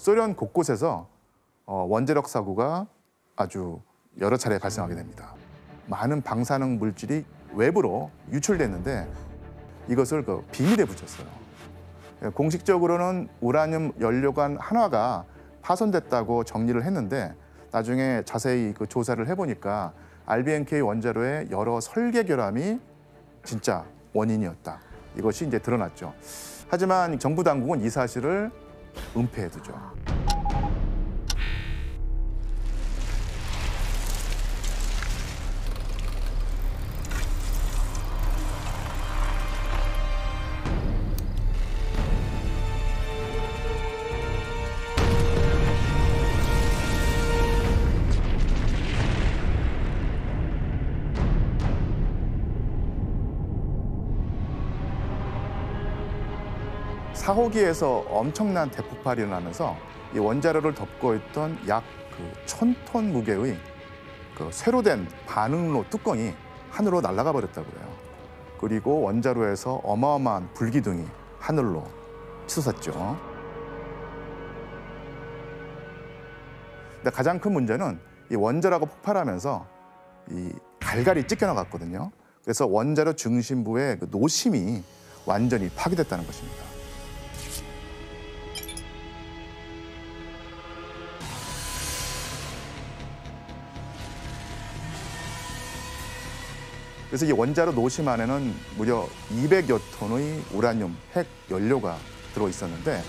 소련 곳곳에서 원자력 사고가 아주 여러 차례 발생하게 됩니다. 많은 방사능 물질이 외부로 유출됐는데 이것을 비밀에 붙였어요. 공식적으로는 우라늄 연료관 한화가 파손됐다고 정리를 했는데 나중에 자세히 조사를 해보니까 RBNK 원자로의 여러 설계 결함이 진짜 원인이었다. 이것이 이제 드러났죠. 하지만 정부 당국은 이 사실을 은폐해두죠. 사호기에서 엄청난 대폭발이 일어나면서 이 원자로를 덮고 있던 약 1000톤 무게의 쇠로 된 반응로 뚜껑이 하늘로 날아가 버렸다고 해요. 그리고 원자로에서 어마어마한 불기둥이 하늘로 치솟았죠. 근데 가장 큰 문제는 이 원자로가 폭발하면서 이 갈갈이 찢겨나갔거든요. 그래서 원자로 중심부의 노심이 완전히 파괴됐다는 것입니다. 그래서 이 원자로 노심 안에는 무려 200여 톤의 우라늄 핵 연료가 들어 있었는데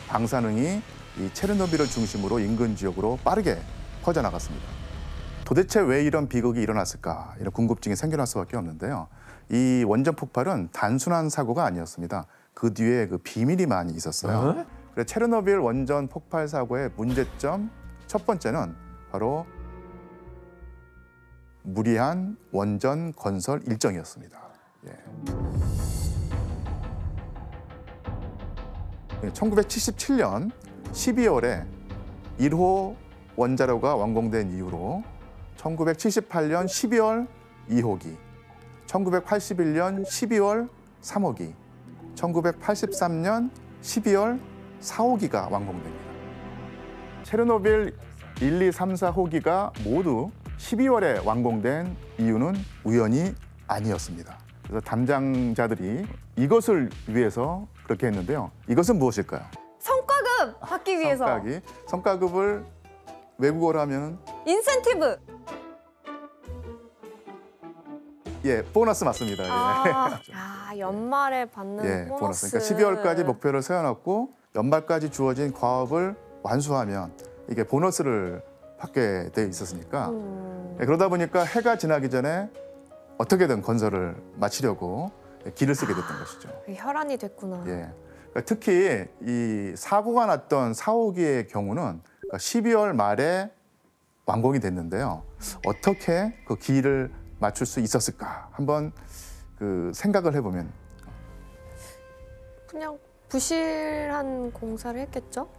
방사능이 이 체르노빌을 중심으로 인근 지역으로 빠르게 퍼져나갔습니다. 도대체 왜 이런 비극이 일어났을까? 이런 궁금증이 생겨날 수밖에 없는데요. 이 원전 폭발은 단순한 사고가 아니었습니다. 그 뒤에 비밀이 많이 있었어요. 그래서 체르노빌 원전 폭발 사고의 문제점 첫 번째는 바로 무리한 원전 건설 일정이었습니다. 1977년 12월에 1호 원자로가 완공된 이후로 1978년 12월 2호기, 1981년 12월 3호기, 1983년 12월 4호기가 완공됩니다. 체르노빌 1, 2, 3, 4호기가 모두 12월에 완공된 이유는 우연이 아니었습니다. 그래서 담당자들이 이것을 위해서 그렇게 했는데요. 이것은 무엇일까요? 성과급 받기 위해서. 성과급을 외국어로 하면 인센티브. 보너스 맞습니다. 연말에 받는 보너스. 그러니까 12월까지 목표를 세워놨고 연말까지 주어진 과업을 완수하면 이게 보너스를 받게 돼 있었으니까 그러다 보니까 해가 지나기 전에 어떻게든 건설을 마치려고 기를 쓰게 됐던 것이죠. 혈안이 됐구나. 그러니까 특히 이 사고가 났던 4호기의 경우는 12월 말에 완공이 됐는데요. 어떻게 그 기를 맞출 수 있었을까? 한번 생각을 해보면 그냥 부실한 공사를 했겠죠?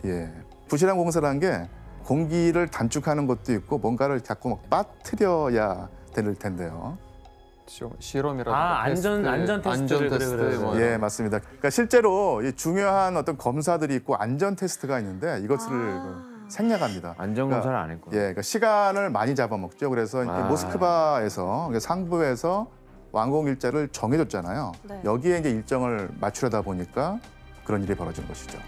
부실한 공사라는 게 공기를 단축하는 것도 있고 뭔가를 자꾸 막 빠뜨려야 될 텐데요. 실험이라든가 안전 테스트. 그래. 맞습니다. 그러니까 실제로 중요한 어떤 검사들이 있고 안전 테스트가 있는데 이것을 생략합니다. 안전 검사를 안 했고. 그러니까 시간을 많이 잡아먹죠. 그래서 모스크바에서 상부에서 완공 일자를 정해줬잖아요. 여기에 이제 일정을 맞추려다 보니까 그런 일이 벌어진 것이죠.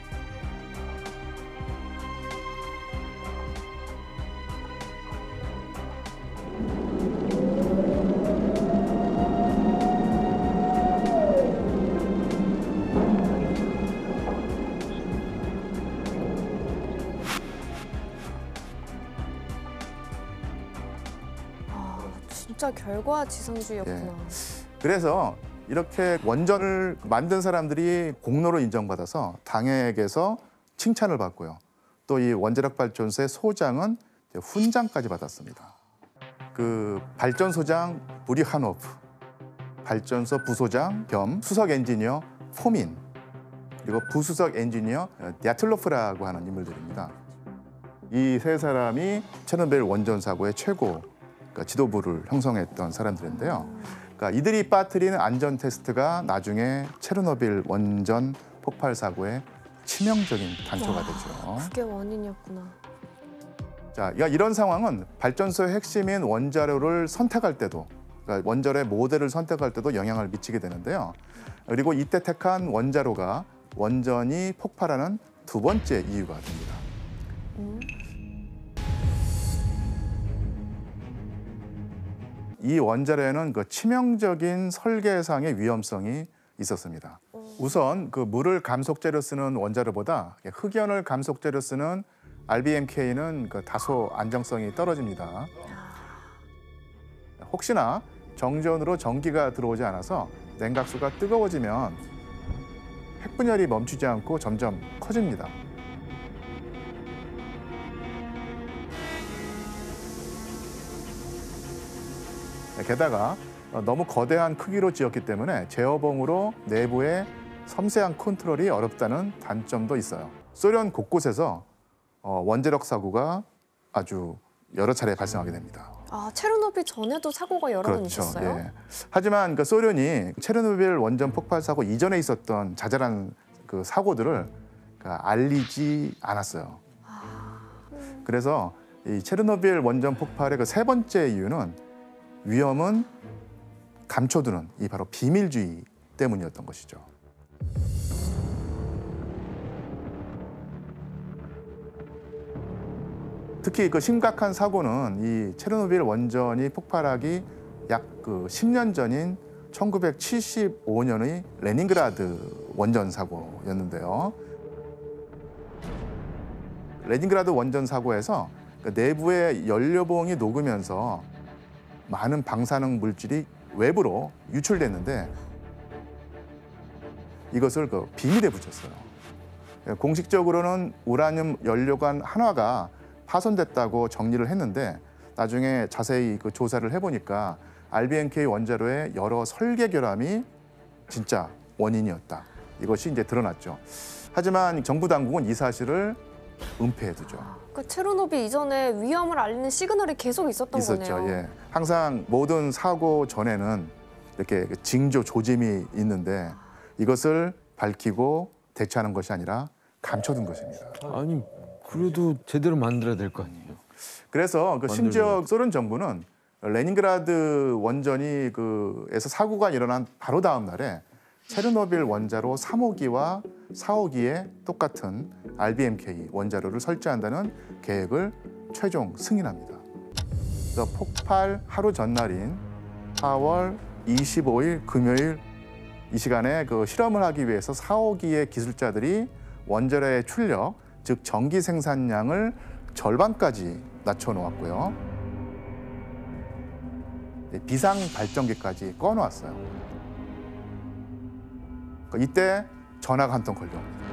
진짜 결과지상주의였구나. 그래서 이렇게 원전을 만든 사람들이 공로를 인정받아서 당에게서 칭찬을 받고요. 또 이 원자력 발전소의 소장은 훈장까지 받았습니다. 발전소장 부리하노프, 발전소 부소장 겸 수석 엔지니어 포민, 그리고 부수석 엔지니어 랴틀로프라고 하는 인물들입니다. 이 세 사람이 체르노빌 원전 사고의 최고 지도부를 형성했던 사람들인데요. 그러니까 이들이 빠뜨리는 안전 테스트가 나중에 체르노빌 원전 폭발 사고의 치명적인 단초가 되죠. 그게 원인이었구나. 자, 그러니까 이런 상황은 발전소의 핵심인 원자료를 선택할 때도, 그러니까 원자로의 모델을 선택할 때도 영향을 미치게 되는데요. 그리고 이때 택한 원자로가 원전이 폭발하는 두 번째 이유가 됩니다. 이 원자로에는 그 치명적인 설계상의 위험성이 있었습니다. 우선 그 물을 감속재로 쓰는 원자로보다 흑연을 감속재로 쓰는 RBMK는 그 다소 안정성이 떨어집니다. 혹시나 정전으로 전기가 들어오지 않아서 냉각수가 뜨거워지면 핵분열이 멈추지 않고 점점 커집니다. 게다가 너무 거대한 크기로 지었기 때문에 제어봉으로 내부의 섬세한 컨트롤이 어렵다는 단점도 있어요. 소련 곳곳에서 원자력 사고가 아주 여러 차례 발생하게 됩니다. 아, 체르노빌 전에도 사고가 여러 번 그렇죠. 있었어요? 예. 하지만 그 소련이 체르노빌 원전 폭발 사고 이전에 있었던 자잘한 그 사고들을 알리지 않았어요. 그래서 이 체르노빌 원전 폭발의 그 세 번째 이유는 위험은 감춰두는 이 바로 비밀주의 때문이었던 것이죠. 특히 그 심각한 사고는 이 체르노빌 원전이 폭발하기 약 그 10년 전인 1975년의 레닌그라드 원전 사고였는데요. 레닌그라드 원전 사고에서 그 내부의 연료봉이 녹으면서 많은 방사능 물질이 외부로 유출됐는데 이것을 그 비밀에 붙였어요. 공식적으로는 우라늄 연료관 한화가 파손됐다고 정리를 했는데 나중에 자세히 그 조사를 해보니까 RBMK 원자로의 여러 설계 결함이 진짜 원인이었다. 이것이 이제 드러났죠. 하지만 정부 당국은 이 사실을 은폐해두죠. 그러니까 체르노빌 이전에 위험을 알리는 시그널이 계속 있었던 있었죠. 거네요. 예. 항상 모든 사고 전에는 이렇게 징조 조짐이 있는데 이것을 밝히고 대처하는 것이 아니라 감춰둔 것입니다. 아니 그래도 제대로 만들어야 될 거 아니에요. 그래서 그 심지어 소련 정부는 레닌그라드 원전이 그에서 사고가 일어난 바로 다음 날에 체르노빌 원자로 3호기와 4호기에 똑같은 RBMK 원자로를 설치한다는 계획을 최종 승인합니다. 그래서 폭발 하루 전날인 4월 25일 금요일 이 시간에 그 실험을 하기 위해서 4호기의 기술자들이 원자로의 출력, 즉 전기 생산량을 절반까지 낮춰놓았고요. 비상 발전기까지 꺼놓았어요. 이때 전화가 한 통 걸려옵니다.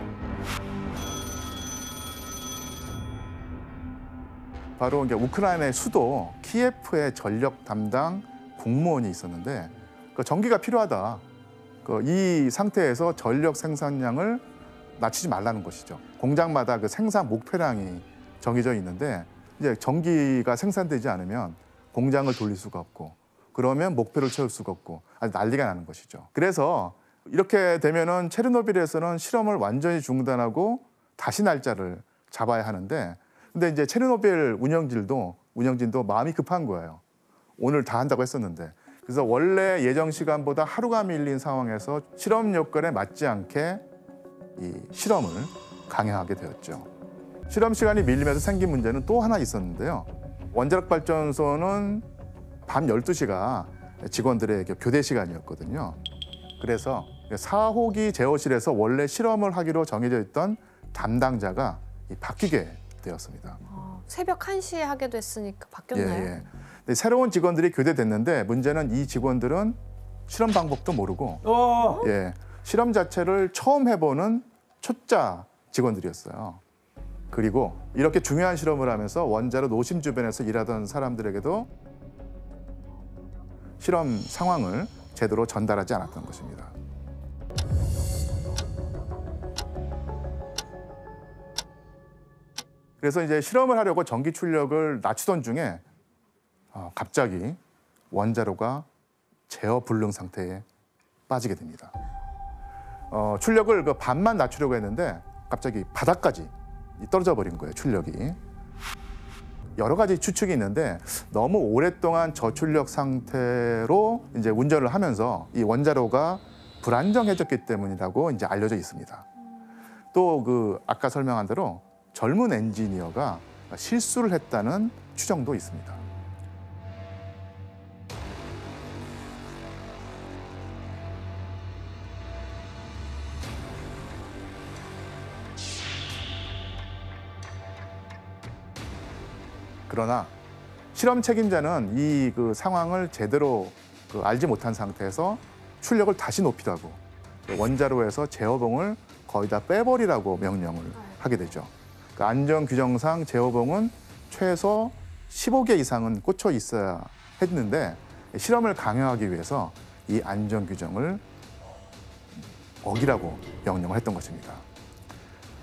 바로 이제 우크라이나의 수도 키예프의 전력 담당 공무원이 있었는데 전기가 필요하다. 이 상태에서 전력 생산량을 낮추지 말라는 것이죠. 공장마다 그 생산 목표량이 정해져 있는데 이제 전기가 생산되지 않으면 공장을 돌릴 수가 없고 그러면 목표를 채울 수가 없고 아주 난리가 나는 것이죠. 그래서 이렇게 되면은 체르노빌에서는 실험을 완전히 중단하고 다시 날짜를 잡아야 하는데 근데 이제 체르노빌 운영진도 마음이 급한 거예요. 오늘 다 한다고 했었는데. 그래서 원래 예정 시간보다 하루가 밀린 상황에서 실험 요건에 맞지 않게 이 실험을 강행하게 되었죠. 실험 시간이 밀리면서 생긴 문제는 또 하나 있었는데요. 원자력 발전소는 밤 12시가 직원들의 교대 시간이었거든요. 그래서 4호기 제어실에서 원래 실험을 하기로 정해져 있던 담당자가 바뀌게 되었습니다. 새벽 1시에 하게 됐으니까 바뀌었나요? 예. 근데 새로운 직원들이 교대됐는데 문제는 이 직원들은 실험 방법도 모르고 실험 자체를 처음 해보는 초짜 직원들이었어요. 그리고 이렇게 중요한 실험을 하면서 원자로 노심 주변에서 일하던 사람들에게도 실험 상황을 제대로 전달하지 않았던 것입니다. 그래서 이제 실험을 하려고 전기 출력을 낮추던 중에 갑자기 원자로가 제어 불능 상태에 빠지게 됩니다. 출력을 반만 낮추려고 했는데 갑자기 바닥까지 떨어져 버린 거예요, 출력이. 여러 가지 추측이 있는데 너무 오랫동안 저출력 상태로 이제 운전을 하면서 이 원자로가 불안정해졌기 때문이라고 이제 알려져 있습니다. 또 그 아까 설명한 대로 젊은 엔지니어가 실수를 했다는 추정도 있습니다. 그러나 실험 책임자는 이 그 상황을 제대로 알지 못한 상태에서 출력을 다시 높이라고 원자로에서 제어봉을 거의 다 빼버리라고 명령을 하게 되죠. 그 안전 규정상 제어봉은 최소 15개 이상은 꽂혀 있어야 했는데 실험을 강요하기 위해서 이 안전 규정을 어기라고 명령을 했던 것입니다.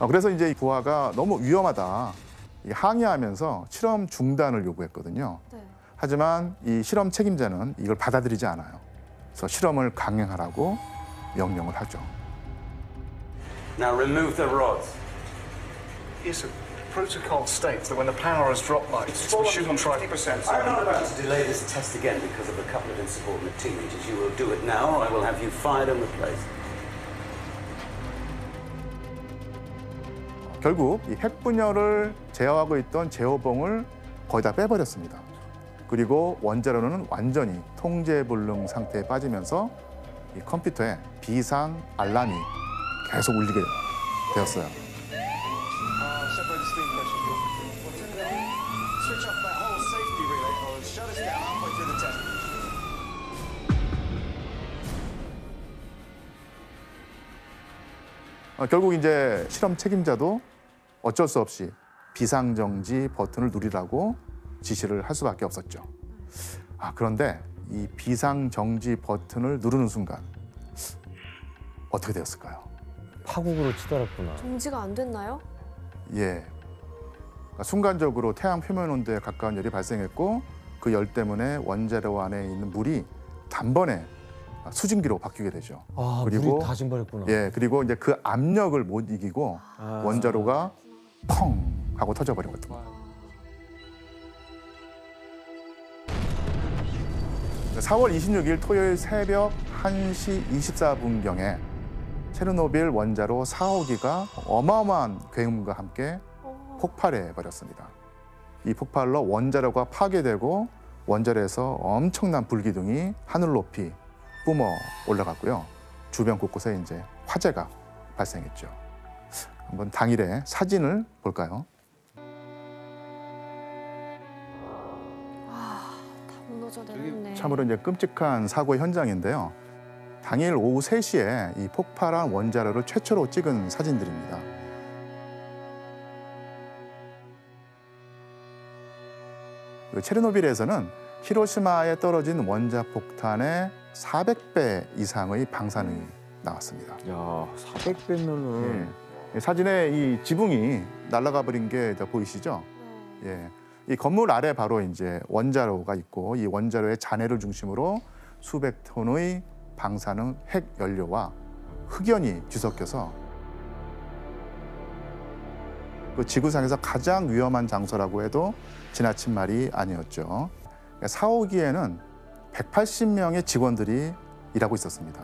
그래서 이제 부하가 너무 위험하다 항의하면서 실험 중단을 요구했거든요. 네. 하지만 이 실험 책임자는 이걸 받아들이지 않아요. 그래서 실험을 강행하라고 명령을 하죠. Now remove the rods. Yes, sir. Protocol states that when the power has dropped like this, we shouldn't try. 50%. I'm not about to delay this test again because of a couple of insubordinate teenagers. You will do it now, or I will have you fired and replaced. 결국 이 핵분열을 제어하고 있던 제어봉을 거의 다 빼버렸습니다. 그리고 원자로는 완전히 통제불능 상태에 빠지면서 이 컴퓨터에 비상 알람이 계속 울리게 되었어요. Separate the steam pressure. Switch off that whole safety relay and shut us down halfway through the test. 결국 이제 실험 책임자도 어쩔 수 없이 비상정지 버튼을 누르라고 지시를 할 수밖에 없었죠. 그런데 이 비상정지 버튼을 누르는 순간 어떻게 되었을까요? 파국으로 치달았구나. 정지가 안 됐나요? 예, 순간적으로 태양 표면 온도에 가까운 열이 발생했고 그 열 때문에 원자로 안에 있는 물이 단번에 수증기로 바뀌게 되죠. 그리고 물이 다 증발했구나. 예, 그리고 이제 그 압력을 못 이기고 원자로가 펑 하고 터져버린 거죠. 4월 26일 토요일 새벽 1시 24분경에 체르노빌 원자로 4호기가 어마어마한 굉음과 함께 폭발해 버렸습니다. 이 폭발로 원자로가 파괴되고 원자로에서 엄청난 불기둥이 하늘 높이 뿜어 올라갔고요. 주변 곳곳에 이제 화재가 발생했죠. 한번 당일의 사진을 볼까요? 다 무너져 내렸네. 참으로 이제 끔찍한 사고 현장인데요. 당일 오후 3시에 이 폭발한 원자로를 최초로 찍은 사진들입니다. 체르노빌에서는 히로시마에 떨어진 원자폭탄의 400배 이상의 방사능이 나왔습니다. 야, 400배면은 사진에 이 지붕이 날아가 버린 게 보이시죠? 예. 이 건물 아래 바로 이제 원자로가 있고 이 원자로의 잔해를 중심으로 수백 톤의 방사능 핵 연료와 흑연이 뒤섞여서 그 지구상에서 가장 위험한 장소라고 해도 지나친 말이 아니었죠. 4호기에는 180명의 직원들이 일하고 있었습니다.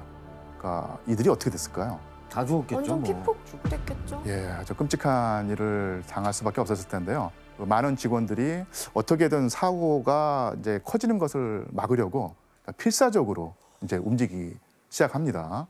그러니까 이들이 어떻게 됐을까요? 다 죽었겠죠. 완전 뭐. 피폭됐겠죠? 예, 아주 끔찍한 일을 당할 수밖에 없었을 텐데요. 많은 직원들이 어떻게든 사고가 이제 커지는 것을 막으려고 필사적으로 이제 움직이기 시작합니다.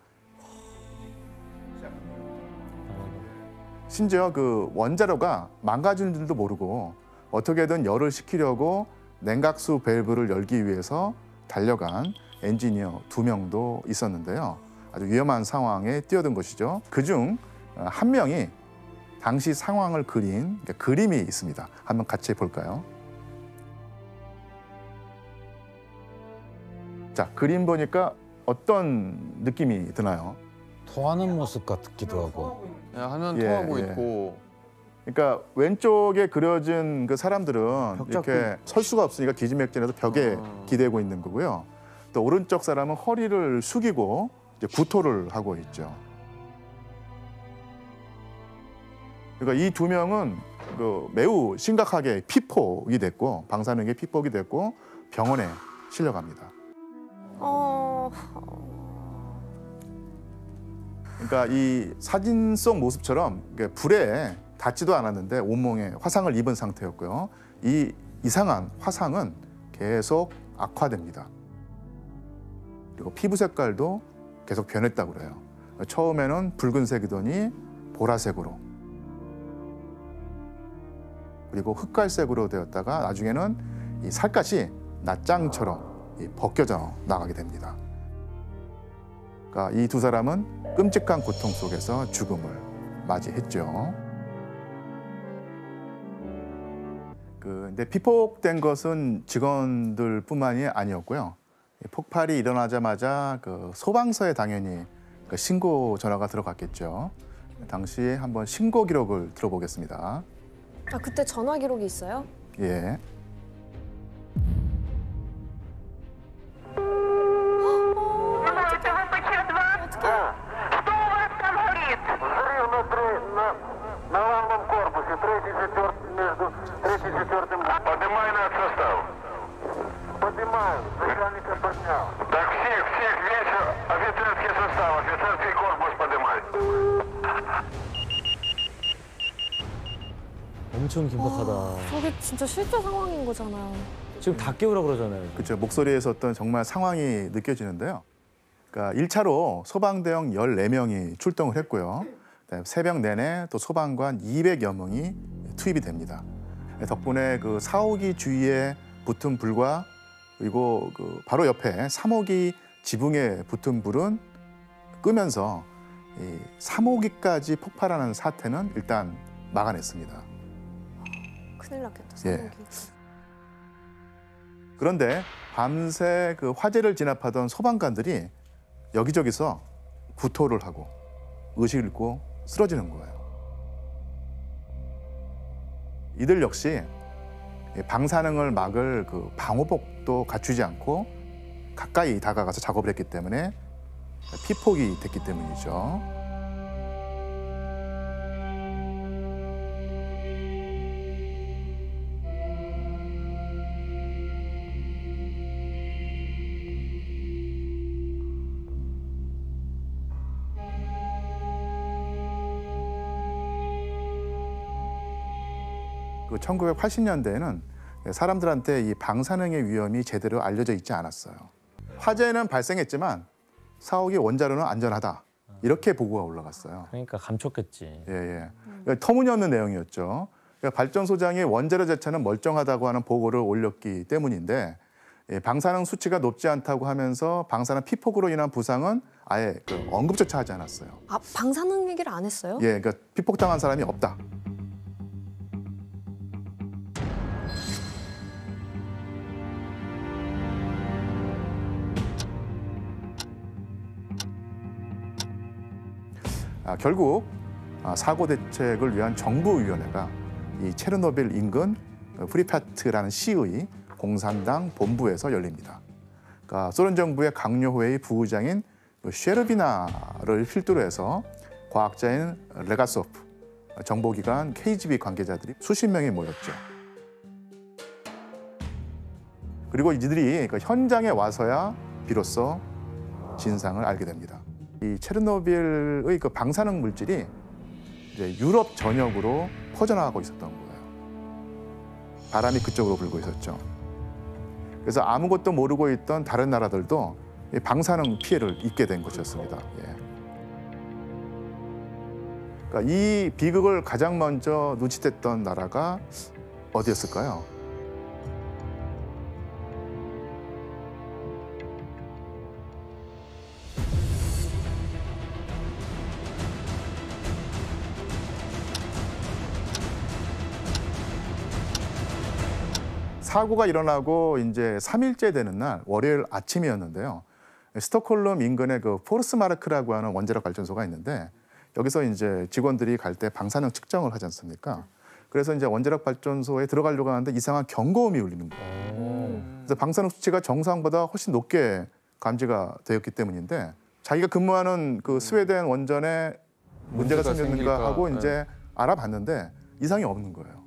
심지어 그 원자로가 망가지는 줄도 모르고 어떻게든 열을 식히려고 냉각수 밸브를 열기 위해서 달려간 엔지니어 2명도 있었는데요. 아주 위험한 상황에 뛰어든 것이죠. 그중 한 명이 당시 상황을 그린 그림이 있습니다. 한번 같이 볼까요? 자, 그림 보니까 어떤 느낌이 드나요? 토하는 모습 같기도 하고. 하면 예, 토하고 예. 있고 그러니까 왼쪽에 그려진 그 사람들은 벽 이렇게 잡고. 설 수가 없으니까 기지맥진해서 벽에 기대고 있는 거고요. 또 오른쪽 사람은 허리를 숙이고 이제 구토를 하고 있죠. 그러니까 이 두 명은 그 매우 심각하게 피폭이 됐고 방사능에 피폭이 됐고 병원에 실려갑니다. 그러니까 이 사진 속 모습처럼 불에 닿지도 않았는데 온몸에 화상을 입은 상태였고요. 이 이상한 화상은 계속 악화됩니다. 그리고 피부 색깔도 계속 변했다고 그래요. 처음에는 붉은색이더니 보라색으로 그리고 흑갈색으로 되었다가 나중에는 이 살갗이 낫장처럼 벗겨져 나가게 됩니다. 그러니까 이 두 사람은 끔찍한 고통 속에서 죽음을 맞이했죠. 근데 피폭된 것은 직원들뿐만이 아니었고요. 폭발이 일어나자마자 그 소방서에 당연히 그 신고 전화가 들어갔겠죠. 당시에 한번 신고 기록을 들어보겠습니다. 아, 그때 전화 기록이 있어요? 예. Поднимай над состав. Поднимаю. Начальника поднял. Так всех, весь офицерский состав, офицерский корпус поднимай. 엄청 긴박하다. 저게 진짜 실제 상황인 거잖아요. 지금 다 깨우라 그러잖아요. 그렇죠. 목소리에서 어떤 정말 상황이 느껴지는데요. 그러니까 1차로 소방대원 14명이 출동을 했고요. 새벽 내내 또 소방관 200여 명이 투입이 됩니다. 덕분에 그 4호기 주위에 붙은 불과 그리고 그 바로 옆에 3호기 지붕에 붙은 불은 끄면서 이 3호기까지 폭발하는 사태는 일단 막아냈습니다. 큰일 났겠다, 예. 상황이. 그런데 밤새 그 화재를 진압하던 소방관들이 여기저기서 구토를 하고 의식을 잃고 쓰러지는 거예요. 이들 역시 방사능을 막을 그 방호복도 갖추지 않고 가까이 다가가서 작업을 했기 때문에 피폭이 됐기 때문이죠. 그 1980년대에는 사람들한테 이 방사능의 위험이 제대로 알려져 있지 않았어요. 화재는 발생했지만 사옥이 원자로는 안전하다. 이렇게 보고가 올라갔어요. 그러니까 감췄겠지. 예. 터무니없는 내용이었죠. 발전소장이 원자로 자체는 멀쩡하다고 하는 보고를 올렸기 때문인데 방사능 수치가 높지 않다고 하면서 방사능 피폭으로 인한 부상은 아예 그 언급조차 하지 않았어요. 아, 방사능 얘기를 안 했어요? 예, 그러니까 피폭당한 사람이 없다. 결국 사고 대책을 위한 정부위원회가 이 체르노빌 인근 프리파트라는 시의 공산당 본부에서 열립니다. 그러니까 소련 정부의 강요회의 부의장인 쉐르비나를 필두로 해서 과학자인 레가소프, 정보기관 KGB 관계자들이 수십 명이 모였죠. 그리고 이들이 현장에 와서야 비로소 진상을 알게 됩니다. 이 체르노빌의 그 방사능 물질이 이제 유럽 전역으로 퍼져나가고 있었던 거예요. 바람이 그쪽으로 불고 있었죠. 그래서 아무것도 모르고 있던 다른 나라들도 이 방사능 피해를 입게 된 것이었습니다. 예. 그러니까 이 비극을 가장 먼저 눈치챘던 나라가 어디였을까요? 사고가 일어나고 이제 3일째 되는 날 월요일 아침이었는데요. 스톡홀름 인근의 그 포르스마르크라고 하는 원자력 발전소가 있는데 여기서 이제 직원들이 갈 때 방사능 측정을 하지 않습니까? 그래서 이제 원자력 발전소에 들어가려고 하는데 이상한 경고음이 울리는 거예요. 그래서 방사능 수치가 정상보다 훨씬 높게 감지가 되었기 때문인데 자기가 근무하는 그 스웨덴 원전에 문제가 생겼는가 하고 이제 알아봤는데 이상이 없는 거예요.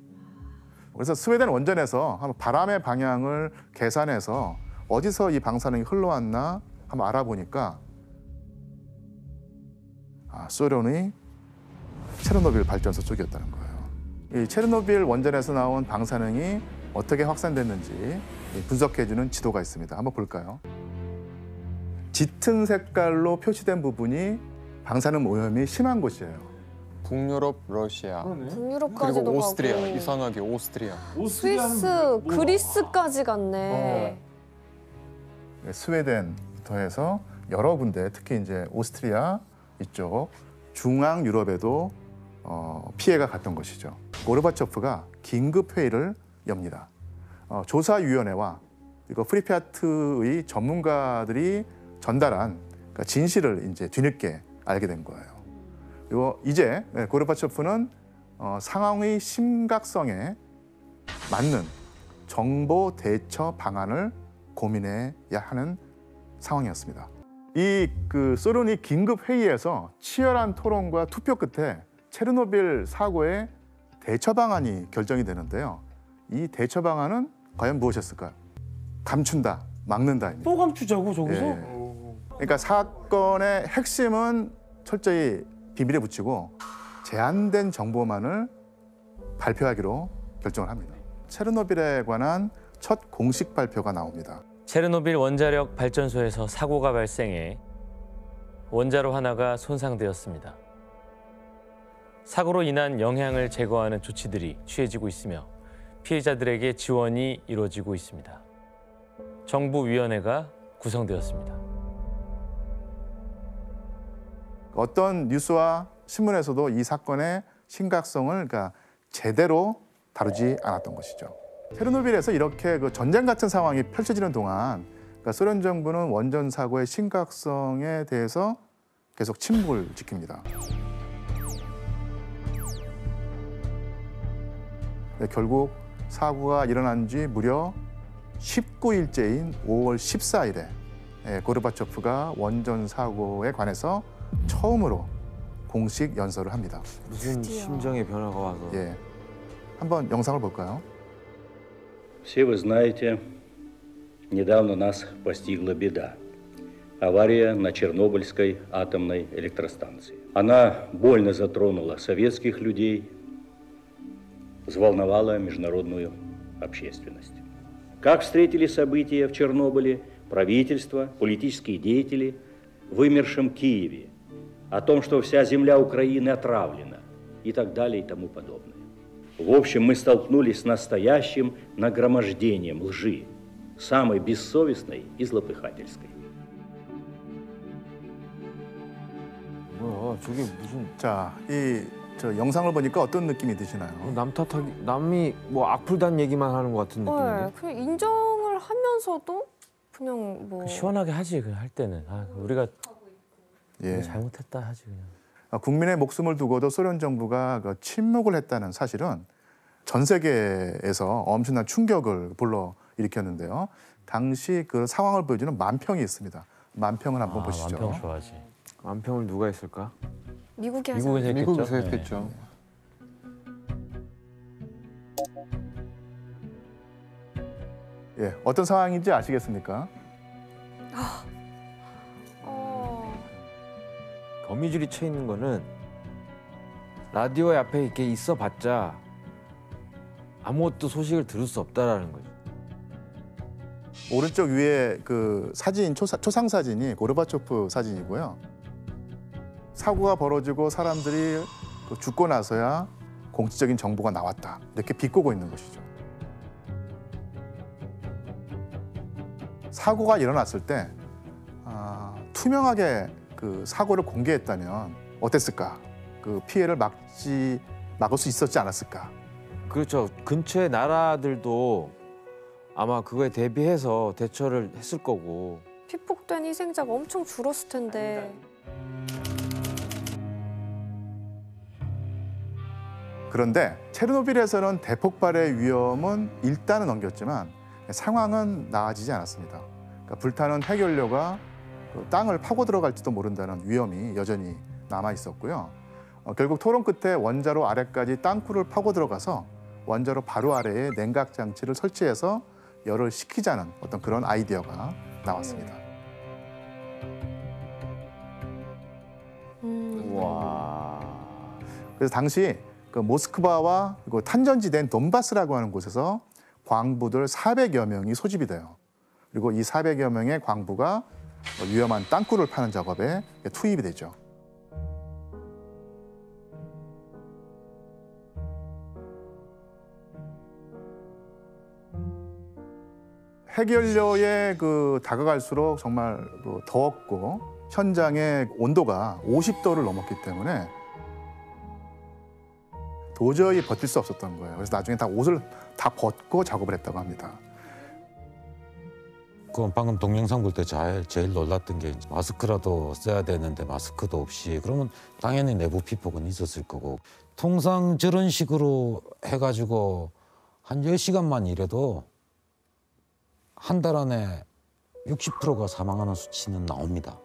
그래서 스웨덴 원전에서 한번 바람의 방향을 계산해서 어디서 이 방사능이 흘러왔나 한번 알아보니까 소련의 체르노빌 발전소 쪽이었다는 거예요. 이 체르노빌 원전에서 나온 방사능이 어떻게 확산됐는지 분석해주는 지도가 있습니다. 한번 볼까요? 짙은 색깔로 표시된 부분이 방사능 오염이 심한 곳이에요. 북유럽, 러시아, 북유럽까지도 그리고 오스트리아, 가고 이상하게 오스트리아. 스위스, 그리스까지 갔네. 스웨덴부터 해서 여러 군데, 특히 이제 오스트리아 이쪽 중앙 유럽에도 피해가 갔던 것이죠. 고르바초프가 긴급 회의를 엽니다. 조사위원회와 이거 프리피아트의 전문가들이 전달한 그러니까 진실을 이제 뒤늦게 알게 된 거예요. 그리고 이제 고르바초프는 상황의 심각성에 맞는 정보 대처 방안을 고민해야 하는 상황이었습니다. 이 소련이 긴급 회의에서 치열한 토론과 투표 끝에 체르노빌 사고의 대처 방안이 결정이 되는데요. 이 대처 방안은 과연 무엇이었을까요? 감춘다, 막는다입니다. 또 감추자고 저기서? 그러니까 사건의 핵심은 철저히 비밀에 붙이고 제한된 정보만을 발표하기로 결정을 합니다. 체르노빌에 관한 첫 공식 발표가 나옵니다. 체르노빌 원자력 발전소에서 사고가 발생해 원자로 하나가 손상되었습니다. 사고로 인한 영향을 제거하는 조치들이 취해지고 있으며 피해자들에게 지원이 이루어지고 있습니다. 정부위원회가 구성되었습니다. 어떤 뉴스와 신문에서도 이 사건의 심각성을 그러니까 제대로 다루지 않았던 것이죠. 체르노빌에서 이렇게 전쟁 같은 상황이 펼쳐지는 동안 그러니까 소련 정부는 원전 사고의 심각성에 대해서 계속 침묵을 지킵니다. 결국 사고가 일어난 지 무려 19일째인 5월 14일에 고르바초프가 원전 사고에 관해서 처음으로 공식 연설을 합니다. 무슨 심정의 변화가 와서. 예, 한번 영상을 볼까요? Все вы знаете, недавно нас постигла беда. Авария на Чернобыльской атомной электростанции. Она больно затронула советских людей, взволновала международную общественность. Как встретили события в Чернобыле правительство, политические деятели в вымершем Киеве, о том, что вся земля Украины отравлена и так далее и тому подобное. В общем, мы столкнулись с настоящим нагромождением лжи, самой бессовестной и злопыхательской. 뭐야, 저게 무슨 자, 저 영상을 보니까 어떤 느낌이 드시나요? 남 탓하기, 남이 뭐 악플단 얘기만 하는 것 같은 느낌인데. 네, 그냥 인정을 하면서도 그냥 뭐 시원하게 하지 할 때는 우리가 예. 잘못했다 하지 그냥. 국민의 목숨을 두고도 소련 정부가 침묵을 했다는 사실은 전 세계에서 엄청난 충격을 불러일으켰는데요. 당시 그 상황을 보여주는 만평이 있습니다. 만평을 한번 보시죠. 만평 좋아하지. 만평을 누가 했을까? 미국이 하지 미국에서 했겠죠. 미국에서 했겠죠. 예, 어떤 상황인지 아시겠습니까? 거미줄이 쳐 있는 거는 라디오 앞에 이렇게 있어봤자 아무것도 소식을 들을 수 없다라는 거죠. 오른쪽 위에 그 사진 초상 사진이 고르바초프 사진이고요. 사고가 벌어지고 사람들이 죽고 나서야 공식적인 정보가 나왔다 이렇게 비꼬고 있는 것이죠. 사고가 일어났을 때 투명하게 그 사고를 공개했다면 어땠을까? 그 피해를 막을 수 있었지 않았을까? 그렇죠. 근처의 나라들도 아마 그거에 대비해서 대처를 했을 거고. 피폭된 희생자가 엄청 줄었을 텐데. 그런데 체르노빌에서는 대폭발의 위험은 일단은 넘겼지만 상황은 나아지지 않았습니다. 그러니까 불타는 핵연료가 그 땅을 파고 들어갈지도 모른다는 위험이 여전히 남아 있었고요. 결국 토론 끝에 원자로 아래까지 땅굴을 파고 들어가서 원자로 바로 아래에 냉각 장치를 설치해서 열을 식히자는 어떤 그런 아이디어가 나왔습니다. 와. 그래서 당시 그 모스크바와 그리고 탄전지대인 돈바스라고 하는 곳에서 광부들 400여 명이 소집이 돼요. 그리고 이 400여 명의 광부가 위험한 땅굴을 파는 작업에 투입이 되죠. 핵연료에 다가갈수록 정말 더웠고 현장의 온도가 50도를 넘었기 때문에 도저히 버틸 수 없었던 거예요. 그래서 나중에 다 옷을 다 벗고 작업을 했다고 합니다. 그 방금 동영상 볼 때 제일 놀랐던 게 마스크라도 써야 되는데 마스크도 없이 그러면 당연히 내부 피폭은 있었을 거고 통상 저런 식으로 해가지고 한 10시간만 일해도 한 달 안에 60%가 사망하는 수치는 나옵니다.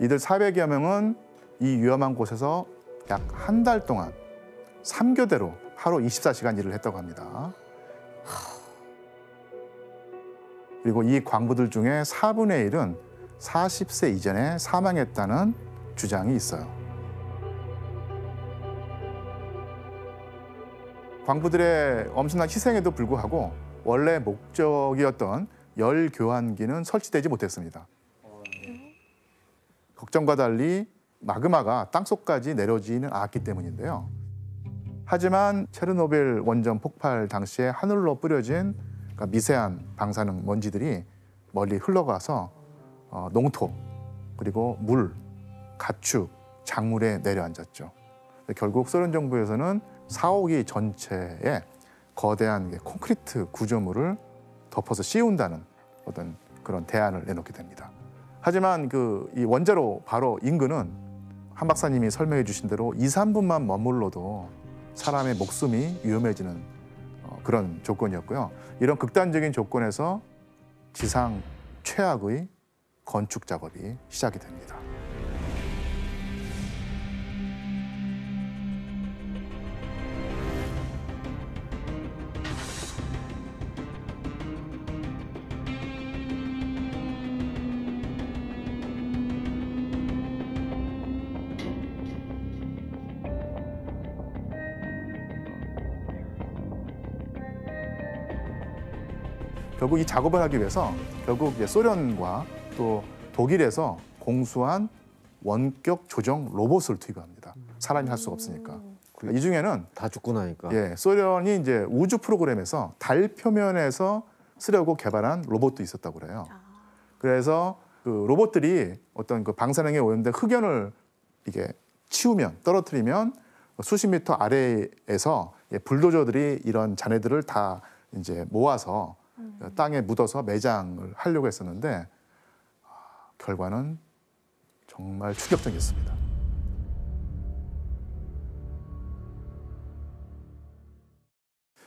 이들 400여 명은 이 위험한 곳에서 약 한 달 동안 3교대로 하루 24시간 일을 했다고 합니다. 그리고 이 광부들 중에 4분의 1은 40세 이전에 사망했다는 주장이 있어요. 광부들의 엄청난 희생에도 불구하고 원래 목적이었던 열 교환기는 설치되지 못했습니다. 걱정과 달리 마그마가 땅속까지 내려지지는 않았기 때문인데요. 하지만 체르노빌 원전 폭발 당시에 하늘로 뿌려진 미세한 방사능 먼지들이 멀리 흘러가서 농토, 그리고 물, 가축, 작물에 내려앉았죠. 결국 소련 정부에서는 4호기 전체에 거대한 콘크리트 구조물을 덮어서 씌운다는 어떤 그런 대안을 내놓게 됩니다. 하지만 이 원자로 바로 인근은 한 박사님이 설명해 주신 대로 2, 3분만 머물러도 사람의 목숨이 위험해지는 그런 조건이었고요. 이런 극단적인 조건에서 지상 최악의 건축 작업이 시작이 됩니다. 결국 이 작업을 하기 위해서 결국 이제 소련과 또 독일에서 공수한 원격 조정 로봇을 투입합니다. 사람이 할 수가 없으니까. 이 중에는 다 죽고 나니까. 소련이 이제 우주 프로그램에서 달 표면에서 쓰려고 개발한 로봇도 있었다고 그래요. 그래서 그 로봇들이 어떤 방사능에 오염된 흑연을 이게 치우면 떨어뜨리면 수십 미터 아래에서 불도저들이 이런 잔해들을 다 이제 모아서 땅에 묻어서 매장을 하려고 했었는데 결과는 정말 충격적이었습니다.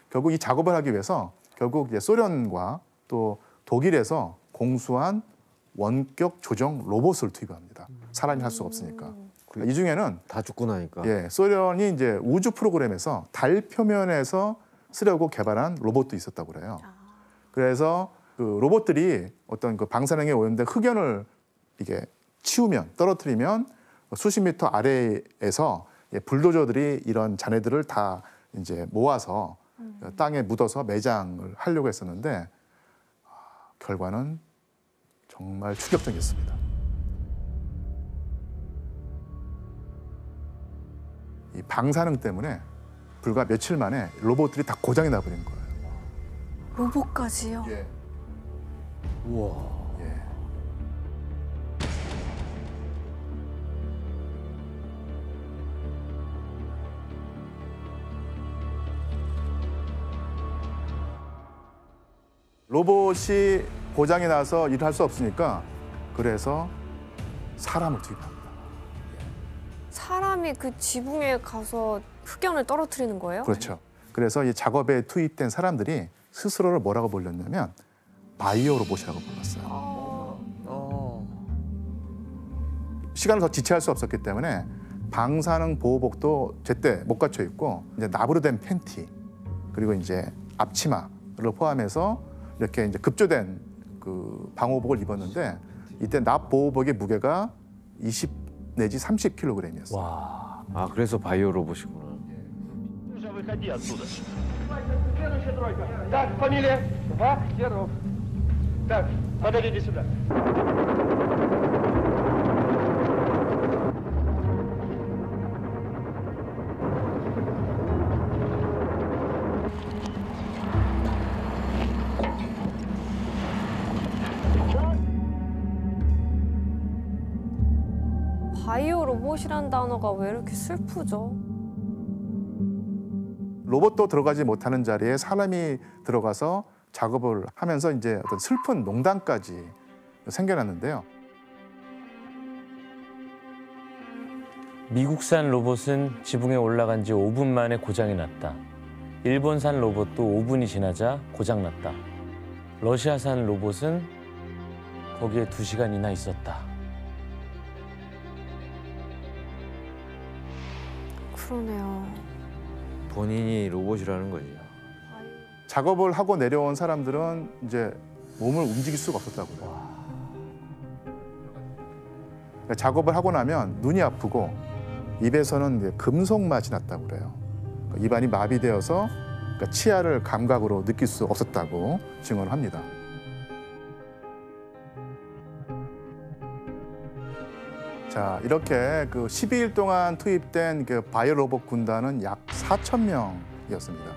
결국 이 작업을 하기 위해서 결국 이제 소련과 또 독일에서 공수한 원격 조정 로봇을 투입합니다. 사람이 할 수가 없으니까. 이 중에는 다 죽고 나니까. 소련이 이제 우주 프로그램에서 달 표면에서 쓰려고 개발한 로봇도 있었다고 그래요. 그래서 그 로봇들이 어떤 방사능에 오염된 흑연을 이게 치우면 떨어뜨리면 수십 미터 아래에서 불도저들이 이런 잔해들을 다 이제 모아서 땅에 묻어서 매장을 하려고 했었는데 결과는 정말 충격적이었습니다. 이 방사능 때문에 불과 며칠 만에 로봇들이 다 고장이 나버린 거예요. 로봇까지요? 예. 우와. 예. 로봇이 고장이 나서 일을 할 수 없으니까 그래서 사람을 투입합니다. 사람이 그 지붕에 가서 흑연을 떨어뜨리는 거예요? 그렇죠. 그래서 이 작업에 투입된 사람들이 스스로를 뭐라고 불렀냐면 바이오 로봇이라고 불렀어요. 시간을 더 지체할 수 없었기 때문에 방사능 보호복도 제때 못 갖춰 입고 이제 나부로 된 팬티 그리고 이제 앞치마를 포함해서 이렇게 이제 급조된 그 방호복을 입었는데 이때 납 보호복의 무게가 20 내지 30kg이었어요. 와. 아 그래서 바이오 로봇이구나. Выходи оттуда. Следующая тройка. Так, фамилия? Вахтеров. Так, подойдите сюда. 바이오 로봇이란 단어가 왜 이렇게 슬프죠? 로봇도 들어가지 못하는 자리에 사람이 들어가서 작업을 하면서 이제 어떤 슬픈 농담까지 생겨났는데요. 미국산 로봇은 지붕에 올라간 지 5분 만에 고장이 났다. 일본산 로봇도 5분이 지나자 고장났다. 러시아산 로봇은 거기에 2시간이나 있었다. 그러네요. 본인이 로봇이라는 거지. 작업을 하고 내려온 사람들은 이제 몸을 움직일 수가 없었다고 그래요. 그러니까 작업을 하고 나면 눈이 아프고 입에서는 이제 금속 맛이 났다고 그래요. 그러니까 입안이 마비되어서 그러니까 치아를 감각으로 느낄 수 없었다고 증언을 합니다. 자, 이렇게 그 12일 동안 투입된 그 바이오 로봇 군단은 약 4,000명이었습니다.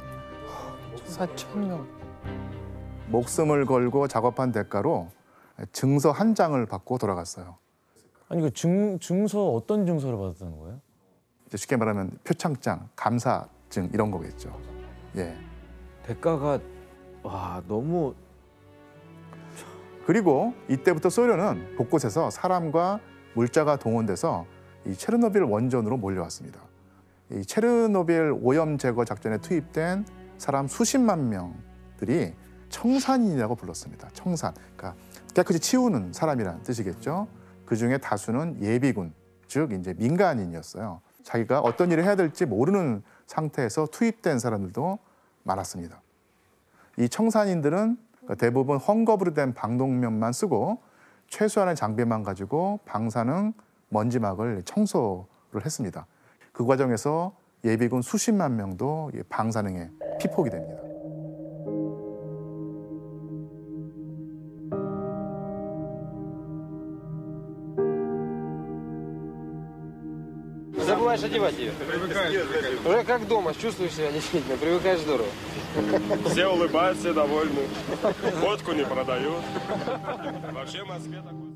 4,000명. 목숨을 걸고 작업한 대가로 증서 한 장을 받고 돌아갔어요. 아니 그 증서 어떤 증서를 받았다는 거예요? 이제 쉽게 말하면 표창장, 감사증 이런 거겠죠. 예. 대가가 와 너무 그리고 이때부터 소련은 곳곳에서 사람과 물자가 동원돼서 이 체르노빌 원전으로 몰려왔습니다. 이 체르노빌 오염 제거 작전에 투입된 사람 수십만 명들이 청산인이라고 불렀습니다. 청산, 그러니까 깨끗이 치우는 사람이라는 뜻이겠죠. 그 중에 다수는 예비군, 즉 이제 민간인이었어요. 자기가 어떤 일을 해야 될지 모르는 상태에서 투입된 사람들도 많았습니다. 이 청산인들은 대부분 헝겊으로 된 방독면만 쓰고 최소한의 장비만 가지고 방사능 먼지막을 청소를 했습니다. 그 과정에서 예비군 수십만 명도 방사능에 피폭이 됩니다. Забываешь одевать ее. Уже как дома, чувствуешь себя действительно, привыкаешь здорово. Все улыбаются, все довольны. Водку не продают. Вообще в Москве такой...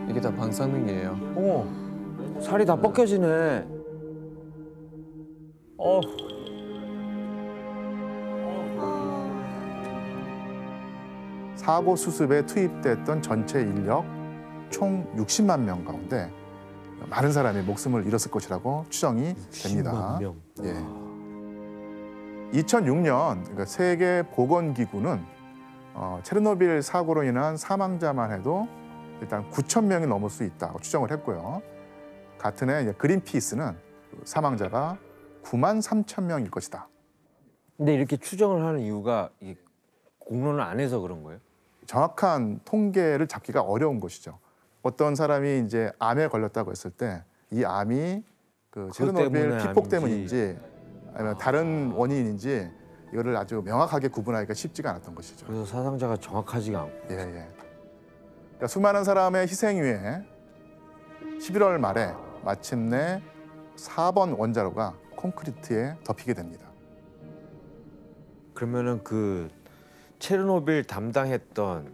이게 다 방사능이에요. 어머 살이 다 벗겨지네. 사고 수습에 투입됐던 전체 인력 총 60만 명 가운데 많은 사람이 목숨을 잃었을 것이라고 추정이 됩니다. 10만 명. 예. 2006년 그러니까 세계 보건기구는 체르노빌 사고로 인한 사망자만 해도 일단 9천 명이 넘을 수 있다고 추정을 했고요. 같은 해 그린피스는 사망자가 9만 3천 명일 것이다. 근데 이렇게 추정을 하는 이유가 이 공론을 안 해서 그런 거예요? 정확한 통계를 잡기가 어려운 것이죠. 어떤 사람이 이제 암에 걸렸다고 했을 때 이 암이 그 체르노빌 피폭 때문인지 아니면 다른 원인인지 이거를 아주 명확하게 구분하기가 쉽지가 않았던 것이죠. 그래서 사상자가 정확하지가 않고. 예, 예. 그러니까 수많은 사람의 희생 위에 11월 말에 마침내 4번 원자로가 콘크리트에 덮이게 됩니다. 그러면은 그 체르노빌 담당했던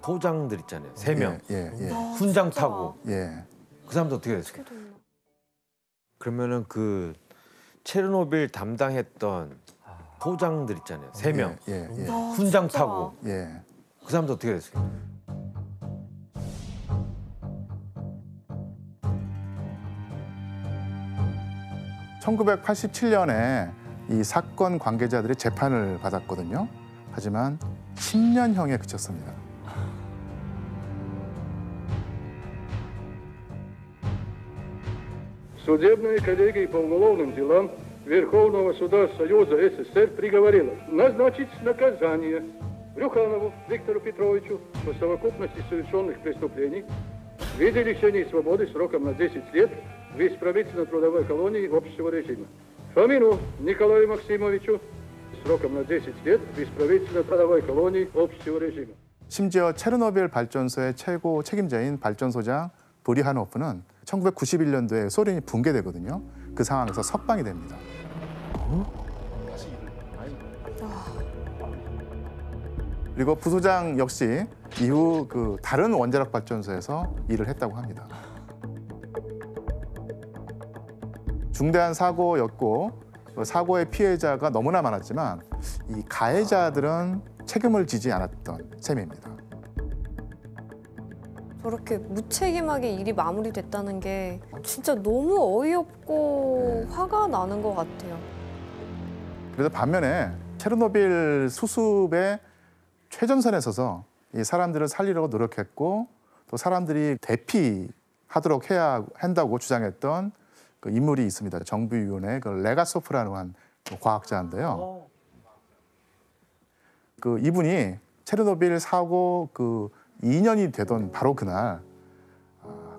소장들 있잖아요. 3명. 예, 예, 훈장 타고. 예. 그 사람도 어떻게 됐어요? 그러면은 그 체르노빌 담당했던 소장들 있잖아요. 3명. 예, 예, 훈장 타고. 예. 그 사람도 어떻게 됐어요? 1987년에 이 사건 관계자들이 재판을 받았거든요. 하지만 10년형에 그쳤습니다. Судебная коллегия по уголовным делам Верховного суда Союза СССР приговорила назначить наказание Брюханову Виктору Петровичу по совокупности совершенных преступлений в виде лишения свободы сроком на 10 лет в исправительно-трудовой колонии общего режима. Фомину Николаю Максимовичу сроком на 10 лет в исправительно-трудовой колонии общего режима. 심지어 체르노빌 발전소의 최고 책임자인 발전소장 브리하노프는 1991년도에 소련이 붕괴되거든요. 그 상황에서 석방이 됩니다. 그리고 부소장 역시 이후 그 다른 원자력 발전소에서 일을 했다고 합니다. 중대한 사고였고 그 사고의 피해자가 너무나 많았지만 이 가해자들은 책임을 지지 않았던 셈입니다. 저렇게 무책임하게 일이 마무리됐다는 게 진짜 너무 어이없고 화가 나는 것 같아요. 그래서 반면에 체르노빌 수습의 최전선에 서서 이 사람들을 살리려고 노력했고 또 사람들이 대피하도록 해야 한다고 주장했던 그 인물이 있습니다. 정부위원회 그 레가소프라는 한 과학자인데요. 그 이분이 체르노빌 사고 그 2년이 되던 바로 그날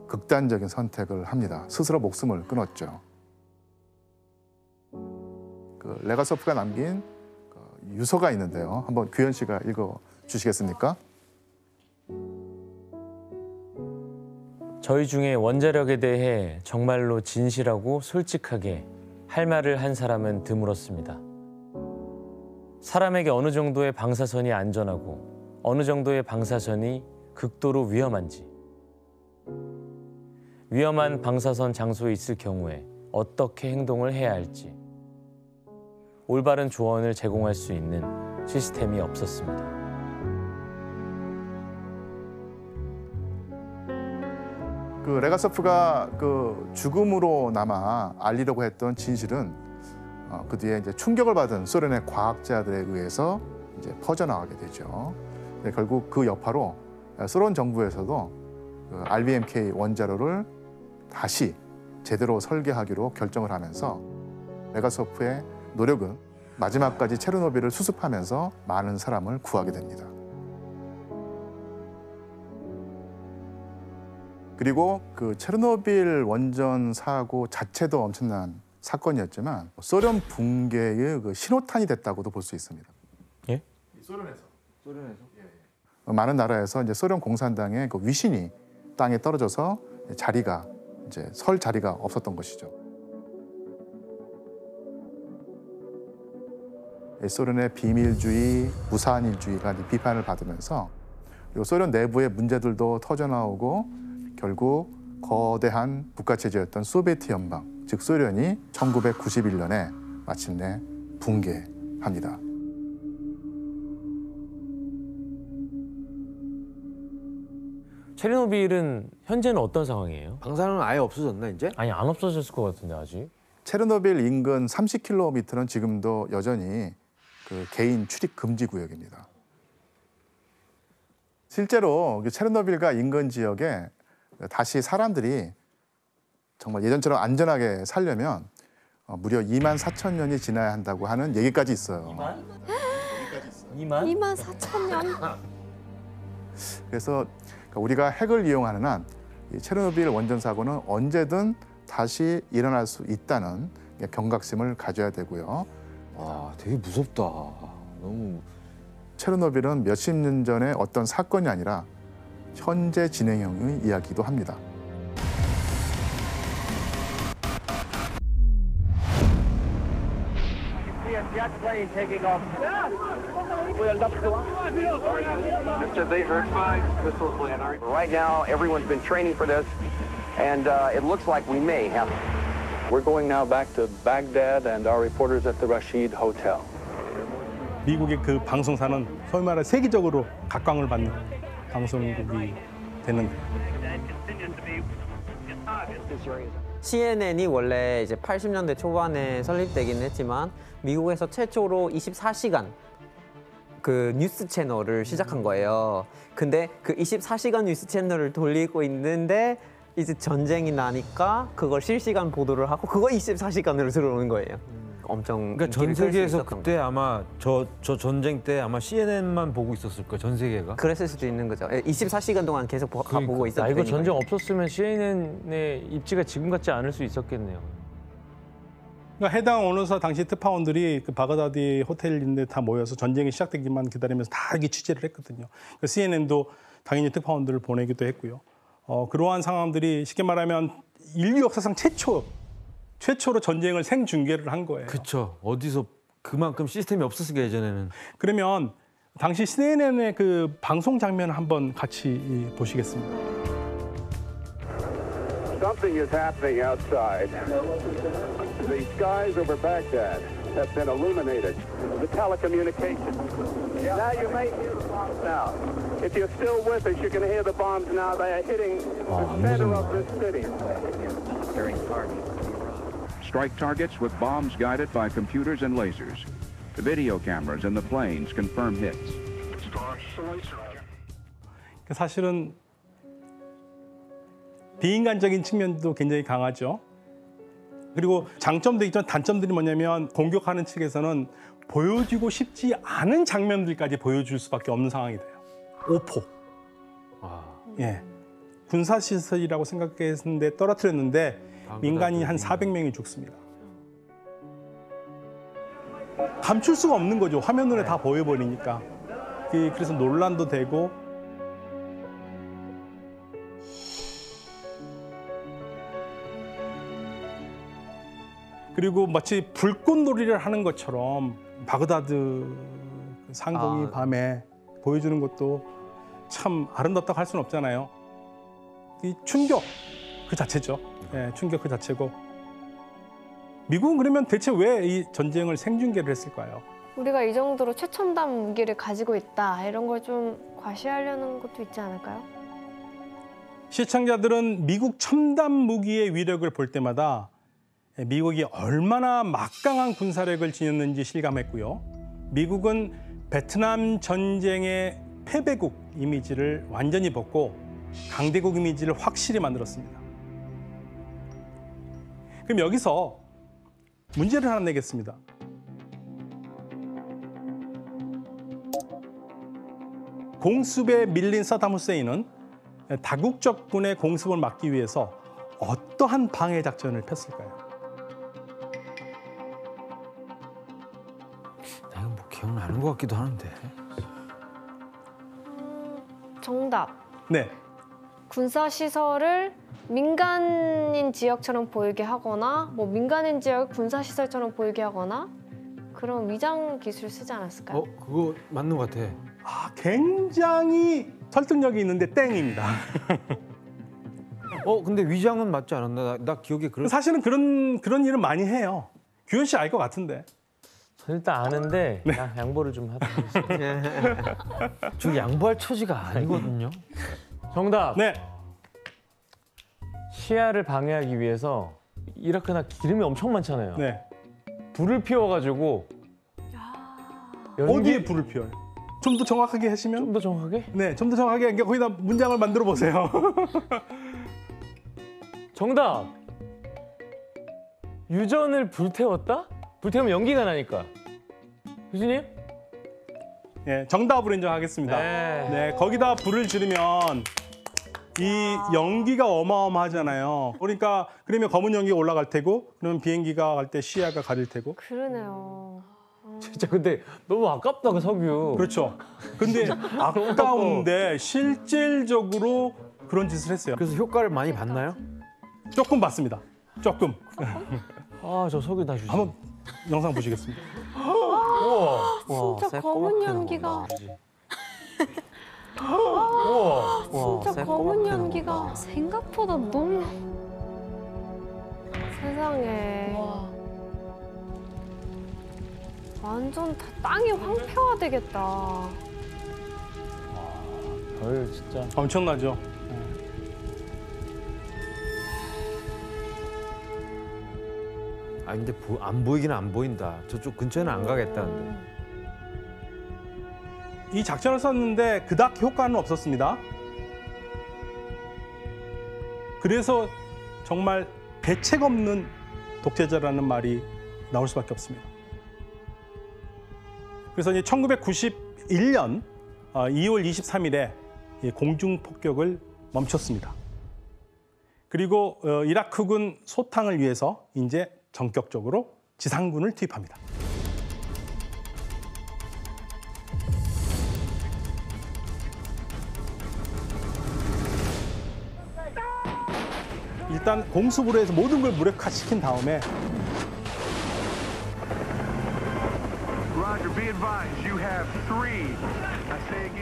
극단적인 선택을 합니다. 스스로 목숨을 끊었죠. 그 레가소프가 남긴 유서가 있는데요. 한번 규현 씨가 읽어 주시겠습니까? 저희 중에 원자력에 대해 정말로 진실하고 솔직하게 할 말을 한 사람은 드물었습니다. 사람에게 어느 정도의 방사선이 안전하고 어느 정도의 방사선이 극도로 위험한지, 위험한 방사선 장소에 있을 경우에 어떻게 행동을 해야 할지 올바른 조언을 제공할 수 있는 시스템이 없었습니다. 그 레가소프가 그 죽음으로나마 알리려고 했던 진실은 그 뒤에 이제 충격을 받은 소련의 과학자들에 의해서 이제 퍼져나가게 되죠. 결국 그 여파로 소련 정부에서도 그 RBMK 원자로를 다시 제대로 설계하기로 결정을 하면서 레가소프의 노력은 마지막까지 체르노빌을 수습하면서 많은 사람을 구하게 됩니다. 그리고 그 체르노빌 원전 사고 자체도 엄청난 사건이었지만 소련 붕괴의 그 신호탄이 됐다고도 볼 수 있습니다. 예? 소련에서. 많은 나라에서 이제 소련 공산당의 그 위신이 땅에 떨어져서 자리가 이제 설 자리가 없었던 것이죠. 소련의 비밀주의, 무산일주의가 비판을 받으면서 소련 내부의 문제들도 터져나오고 결국 거대한 국가체제였던 소비에트 연방, 즉 소련이 1991년에 마침내 붕괴합니다. 체르노빌은 현재는 어떤 상황이에요? 방사능은 아예 없어졌나 이제? 아니 안 없어졌을 것 같은데 아직. 체르노빌 인근 30km는 지금도 여전히 그 개인 출입 금지 구역입니다. 실제로 체르노빌과 인근 지역에 다시 사람들이 정말 예전처럼 안전하게 살려면 무려 24,000년이 지나야 한다고 하는 얘기까지 있어요. 2만 4천 년? 그래서 우리가 핵을 이용하는 한 이 체르노빌 원전 사고는 언제든 다시 일어날 수 있다는 경각심을 가져야 되고요. 와, 되게 무섭다. 너무. 체르노빌은 몇십 년 전의 어떤 사건이 아니라 현재 진행형의 이야기도 합니다. Right now, everyone's been training for this, and it looks like we may have. We're going now back to Baghdad and our reporters at the Rashid Hotel. 미국의 그 방송사는 소위 말해 세계적으로 각광을 받는 방송국이 되는. CNN이 원래 이제 80년대 초반에 설립되긴 했지만 미국에서 최초로 24시간 그 뉴스 채널을 시작한 거예요. 근데 그 24시간 뉴스 채널을 돌리고 있는데 이제 전쟁이 나니까 그걸 실시간 보도를 하고 그거 24시간으로 들어오는 거예요. 엄청 그러니까 전 인기를 끌수 세계에서 있었던 그때 아마 저 전쟁 때 아마 CNN만 보고 있었을 거예요. 전 세계가. 그랬을 수도 있는 거죠. 24시간 동안 계속 보고 있었던 이거 전쟁 없었으면 CNN의 입지가 지금 같지 않을 수 있었겠네요. 그러니까 해당 언론사 당시 특파원들이 그 바그다디 호텔인데 다 모여서 전쟁이 시작되기만 기다리면서 다 이렇게 취재를 했거든요. 그러니까 CNN도 당연히 특파원들을 보내기도 했고요. 그러한 상황들이 쉽게 말하면 인류 역사상 최초로 전쟁을 생중계를 한 거예요. 그렇죠. 어디서 그만큼 시스템이 없었으니까 예전에는. 그러면 당시 CNN의 그 방송 장면을 한번 같이 보시겠습니다. Something is happening outside. The skies over Baghdad have been illuminated. The telecommunications. Now you may hear the bombs now. If you're still with us, you're going to hear the bombs now. They are hitting the center of this city. Strike targets with bombs guided by computers and lasers. The video cameras in the planes confirm hits. 사실은 비인간적인 측면도 굉장히 강하죠. 그리고 장점도 있지만 단점들이 뭐냐면 공격하는 측에서는 보여주고 싶지 않은 장면들까지 보여줄 수밖에 없는 상황이 돼요. 오포. 예. 군사시설이라고 생각했는데 떨어뜨렸는데 민간이 한 400명이 죽습니다. 감출 수가 없는 거죠. 화면 눈에 다 보여버리니까. 그래서 논란도 되고 그리고 마치 불꽃놀이를 하는 것처럼 바그다드 상공이 밤에 보여주는 것도 참 아름답다고 할 수는 없잖아요. 이 충격 그 자체죠. 예, 충격 그 자체고. 미국은 그러면 대체 왜 이 전쟁을 생중계를 했을까요? 우리가 이 정도로 최첨단 무기를 가지고 있다 이런 걸 좀 과시하려는 것도 있지 않을까요? 시청자들은 미국 첨단 무기의 위력을 볼 때마다 미국이 얼마나 막강한 군사력을 지녔는지 실감했고요. 미국은 베트남 전쟁의 패배국 이미지를 완전히 벗고 강대국 이미지를 확실히 만들었습니다. 그럼 여기서 문제를 하나 내겠습니다. 공습에 밀린 사담 후세인은 다국적군의 공습을 막기 위해서 어떠한 방해 작전을 폈을까요? 내가 뭐 기억나는 것 같기도 하는데. 정답. 네. 군사 시설을 민간인 지역처럼 보이게 하거나 뭐 민간인 지역을 군사 시설처럼 보이게 하거나 그런 위장 기술 쓰지 않았을까요? 그거 맞는 것 같아. 굉장히 설득력이 있는데 땡입니다. 근데 위장은 맞지 않았나? 나 기억에 그런. 사실은 그런 일은 많이 해요. 규현 씨 알 것 같은데. 일단 아는데 양보를 좀 하도록 하겠습니다. 저 양보할 처지가 아니거든요. 정답. 네. 시야를 방해하기 위해서 이라크나 기름이 엄청 많잖아요. 네. 불을 피워가지고 어디에 불을 피워요? 좀 더 정확하게 하시면? 좀 더 정확하게? 네, 좀 더 정확하게. 그러니까 거기다 문장을 만들어 보세요. 정답. 유전을 불태웠다? 불태우면 연기가 나니까. 교수님? 네, 정답으로 인정하겠습니다. 네, 거기다 불을 지르면 이 연기가 어마어마하잖아요. 그러니까 그러면 검은 연기가 올라갈 테고, 그러면 비행기가 갈 때 시야가 가릴 테고. 그러네요. 진짜 근데 너무 아깝다 그 석유. 그렇죠. 근데 아까운데 실질적으로 그런 짓을 했어요. 그래서 효과를 많이 봤나요? 조금 봤습니다. 조금. 저 석유 다 주세요. 한번 영상 보시겠습니다. 우와, 진짜 검은 연기가. 진짜 검은 연기가 생각보다 너무. 세상에. 완전 다 땅이 황폐화되겠다. 별 진짜 엄청나죠. 아 근데 안 보이기는 안 보인다. 저쪽 근처에는 안 가겠다는데. 이 작전을 썼는데 그닥 효과는 없었습니다. 그래서 정말 대책 없는 독재자라는 말이 나올 수밖에 없습니다. 그래서 이제 1991년 2월 23일에 공중 폭격을 멈췄습니다. 그리고 이라크군 소탕을 위해서 이제 전격적으로 지상군을 투입합니다. 일단 공습으로 해서 모든 걸 무력화시킨 다음에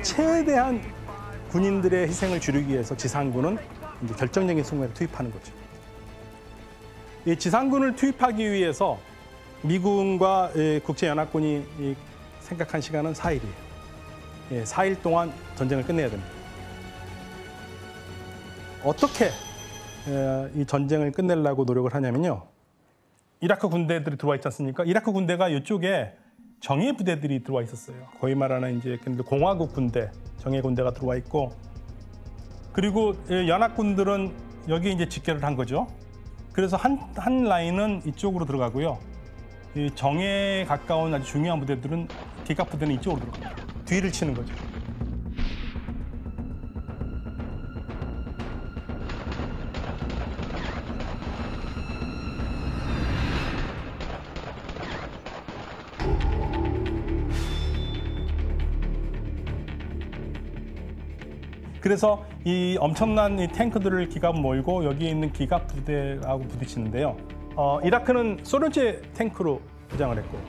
최대한 군인들의 희생을 줄이기 위해서 지상군은 이제 결정적인 순간에 투입하는 거죠. 이 지상군을 투입하기 위해서 미군과 국제연합군이 생각한 시간은 4일이에요. 4일 동안 전쟁을 끝내야 됩니다. 어떻게 이 전쟁을 끝내려고 노력을 하냐면요. 이라크 군대들이 들어와 있지 않습니까? 이라크 군대가 이쪽에 정예 부대들이 들어와 있었어요. 거의 말하는 이제 공화국 군대, 정예 군대가 들어와 있고, 그리고 연합군들은 여기 이제 집결을 한 거죠. 그래서 한 라인은 이쪽으로 들어가고요. 이 정예에 가까운 아주 중요한 부대들은 기갑 부대는 이쪽으로 들어갑니다. 뒤를 치는 거죠. 그래서 이 엄청난 이 탱크들을 기갑 몰고 여기에 있는 기갑 부대하고 부딪히는데요. 이라크는 소련제 탱크로 무장을 했고,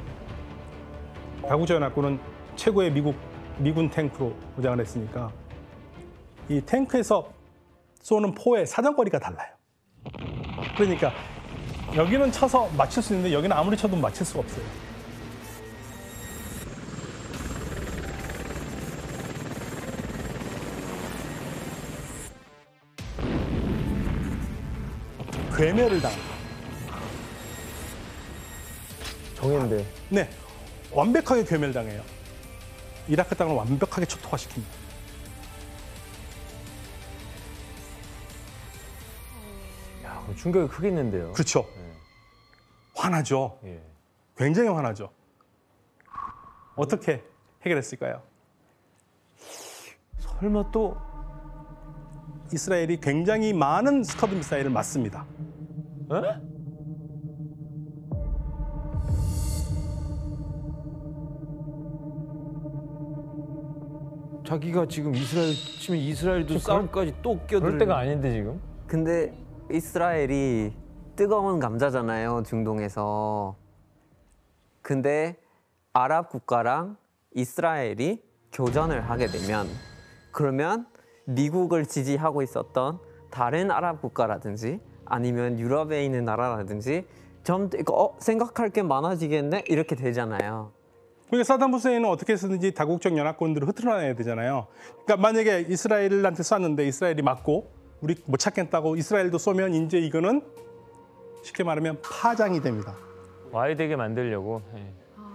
다국제연합군은 최고의 미군 탱크로 무장을 했으니까 이 탱크에서 쏘는 포의 사정거리가 달라요. 그러니까 여기는 쳐서 맞출 수 있는데 여기는 아무리 쳐도 맞출 수가 없어요. 괴멸을 당합니다. 정인데. 네, 완벽하게 괴멸당해요. 이라크 땅을 완벽하게 초토화시킵니다. 야, 그럼 충격이 크겠는데요. 그렇죠. 화나죠. 굉장히 화나죠. 어떻게 해결했을까요? 설마 또 이스라엘이 굉장히 많은 스커드 미사일을 맞습니다. 에? 자기가 지금 이스라엘 치면 이스라엘도 싸움까지 또 끼어들. 그럴 때가 아닌데 지금. 근데 이스라엘이 뜨거운 감자잖아요, 중동에서. 근데 아랍 국가랑 이스라엘이 교전을 하게 되면, 그러면 미국을 지지하고 있었던 다른 아랍 국가라든지 아니면 유럽에 있는 나라라든지 좀 생각할 게 많아지겠네? 이렇게 되잖아요. 그러니까 사담 후세인은 어떻게 해서든지 다국적 연합군들을 흐트러내야 되잖아요. 그러니까 만약에 이스라엘한테 쐈는데 이스라엘이 맞고 우리 못 찾겠다고 이스라엘도 쏘면 이제 이거는 쉽게 말하면 파장이 됩니다. 와야 되게 만들려고.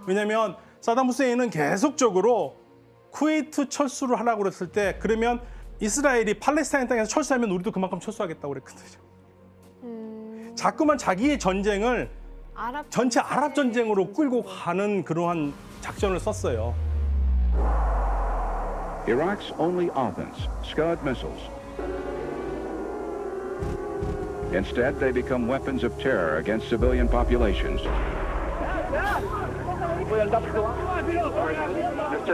왜냐하면 사담 후세인은 계속적으로 쿠웨이트 철수를 하라고 그랬을 때, 그러면 이스라엘이 팔레스타인 땅에서 철수하면 우리도 그만큼 철수하겠다고 그랬거든요. 자꾸만 자기의 전쟁을 전체 아랍 전쟁으로 끌고 가는 그러한 작전을 썼어요. Iraq's only offense, Scud missiles. Instead, they become weapons of terror against civilian populations.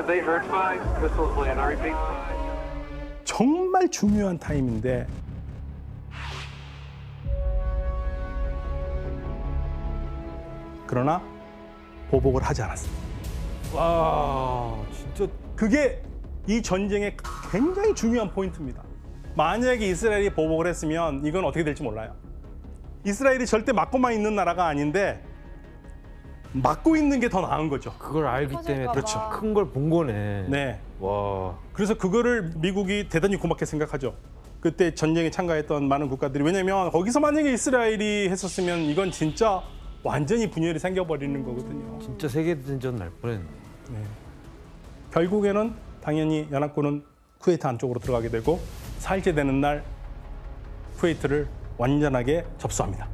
They heard 5 missiles land. I repeat. 정말 중요한 타임인데 그러나 보복을 하지 않았습니다. 와, 진짜 그게 이 전쟁의 굉장히 중요한 포인트입니다. 만약에 이스라엘이 보복을 했으면 이건 어떻게 될지 몰라요. 이스라엘이 절대 막고만 있는 나라가 아닌데 막고 있는 게 더 나은 거죠. 그걸 알기 때문에 그렇죠. 큰 걸 본 거네. 네. 와. 그래서 그거를 미국이 대단히 고맙게 생각하죠. 그때 전쟁에 참가했던 많은 국가들이. 왜냐하면 거기서 만약에 이스라엘이 했었으면 이건 진짜 완전히 분열이 생겨버리는 거거든요. 진짜 세계대전 날 뻔했네. 네. 결국에는 당연히 연합군은 쿠웨이트 안쪽으로 들어가게 되고 4일째 되는 날 쿠웨이트를 완전하게 접수합니다.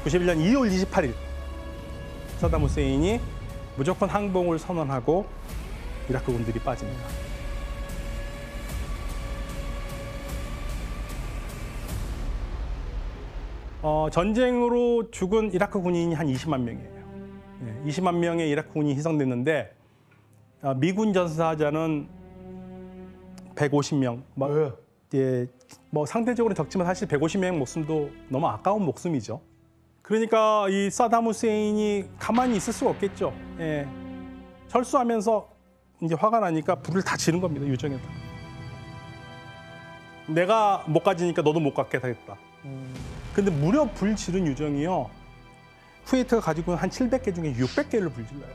91년 2월 28일 사담 후세인이 무조건 항복을 선언하고 이라크 군들이 빠집니다. 전쟁으로 죽은 이라크 군인이 한 20만 명이에요. 20만 명의 이라크 군인이 희생됐는데 미군 전사자는 150명. 뭐 상대적으로 적지만 사실 150명 목숨도 너무 아까운 목숨이죠. 그러니까 이 사담 후세인이 가만히 있을 수가 없겠죠. 예. 철수하면서 이제 화가 나니까 불을 다 지른 겁니다. 유정에다. 내가 못 가지니까 너도 못 갖게 하겠다. 근데 무려 불 지른 유정이요. 쿠웨이트가 가지고 있는 한 700개 중에 600개를 불질러요.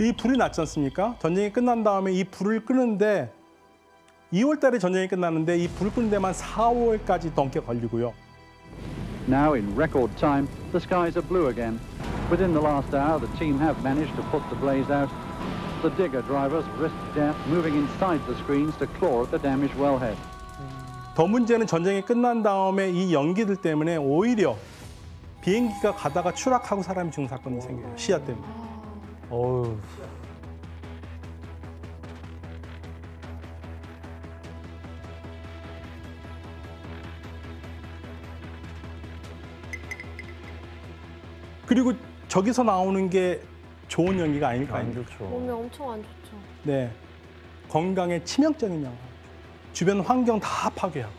이 불이 났지 않습니까? 전쟁이 끝난 다음에 이 불을 끄는데 2월 달에 전쟁이 끝나는데 이 불 끄는 데만 4, 5월까지 넘게 걸리고요. Now, in record time, the skies are blue again. Within the last hour, the team have managed to put the blaze out. The digger drivers risked death moving inside the screens to claw at the damaged wellhead. 더 문제는 전쟁이 끝난 다음에 이 연기들 때문에 오히려 비행기가 가다가 추락하고 사람이 죽는 사건이 생겨요. 시야 때문에. 어우. 그리고 저기서 나오는 게 좋은 연기가 아닐까. 안 좋죠. 몸에 엄청 안 좋죠. 네, 건강에 치명적인 영향. 주변 환경 다 파괴하고.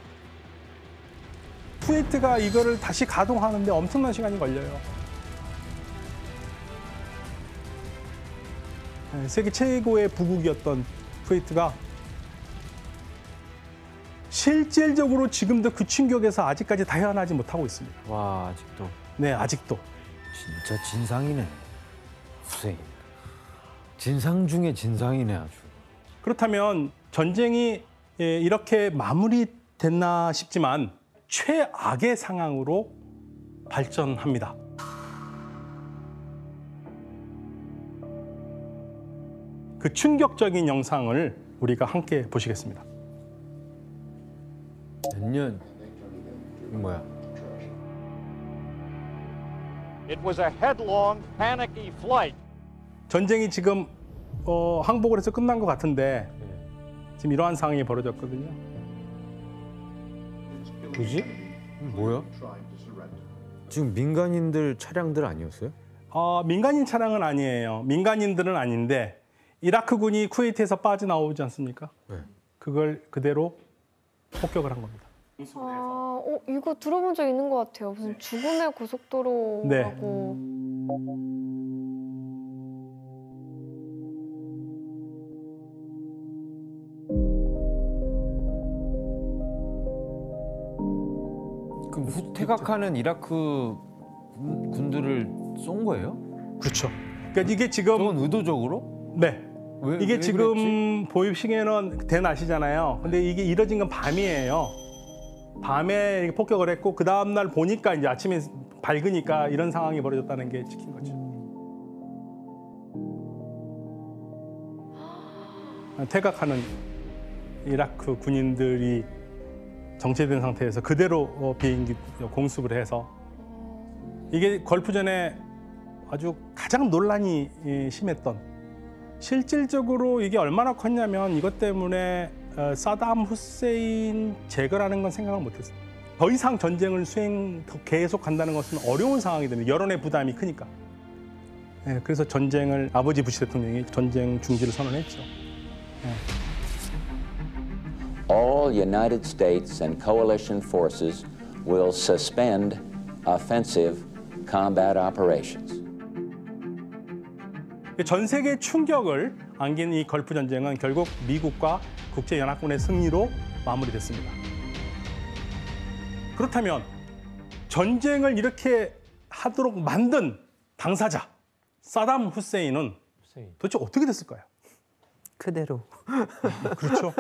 쿠웨이트가 이거를 다시 가동하는데 엄청난 시간이 걸려요. 네, 세계 최고의 부국이었던 쿠웨이트가 실질적으로 지금도 그 충격에서 아직까지 다 헤어나지 못하고 있습니다. 와, 아직도. 네, 아직도. 진짜 진상이네. 후세인. 진상 중에 진상이네 아주. 그렇다면 전쟁이 이렇게 마무리됐나 싶지만 최악의 상황으로 발전합니다. 그 충격적인 영상을 우리가 함께 보시겠습니다. 몇 년? 이거 뭐야? It was a headlong, panicky flight. 전쟁이 지금 항복을 해서 끝난 것 같은데 지금 이러한 상황이 벌어졌거든요. 뭐지? 뭐야? 지금 민간인들 차량들 아니었어요? 민간인 차량은 아니에요. 민간인들은 아닌데 이라크군이 쿠웨이트에서 빠져나오지 않습니까? 네. 그걸 그대로 폭격을 한 겁니다. 이거 들어본 적 있는 것 같아요. 무슨 죽음의 고속도로라고. 네. 그럼 퇴각하는 이라크 군들을 쏜 거예요? 그렇죠. 그러니까 이게 지금 그건 의도적으로? 네. 이게 왜 지금 그랬지? 보입시계는 대낮이잖아요. 근데 이게 이뤄진 건 밤이에요. 밤에 이렇게 폭격을 했고 그 다음 날 보니까 이제 아침에 밝으니까 이런 상황이 벌어졌다는 게 찍힌 거죠. 퇴각하는 이라크 군인들이 정체된 상태에서 그대로 비행기 공습을 해서 이게 걸프전에 아주 가장 논란이 심했던, 실질적으로 이게 얼마나 컸냐면 이것 때문에 사담 후세인 제거라는 건 생각을 못했어요. 더 이상 전쟁을 계속한다는 것은 어려운 상황이 됩니다. 여론의 부담이 크니까. 네, 그래서 전쟁을 아버지 부시 대통령이 전쟁 중지를 선언했죠. 네. All United States and coalition forces will suspend offensive combat operations. 전 세계 충격을 안긴 이 걸프 전쟁은 결국 미국과 국제연합군의 승리로 마무리됐습니다. 그렇다면 전쟁을 이렇게 하도록 만든 당사자 사담 후세인은 도대체 어떻게 됐을까요? 그대로. 그렇죠.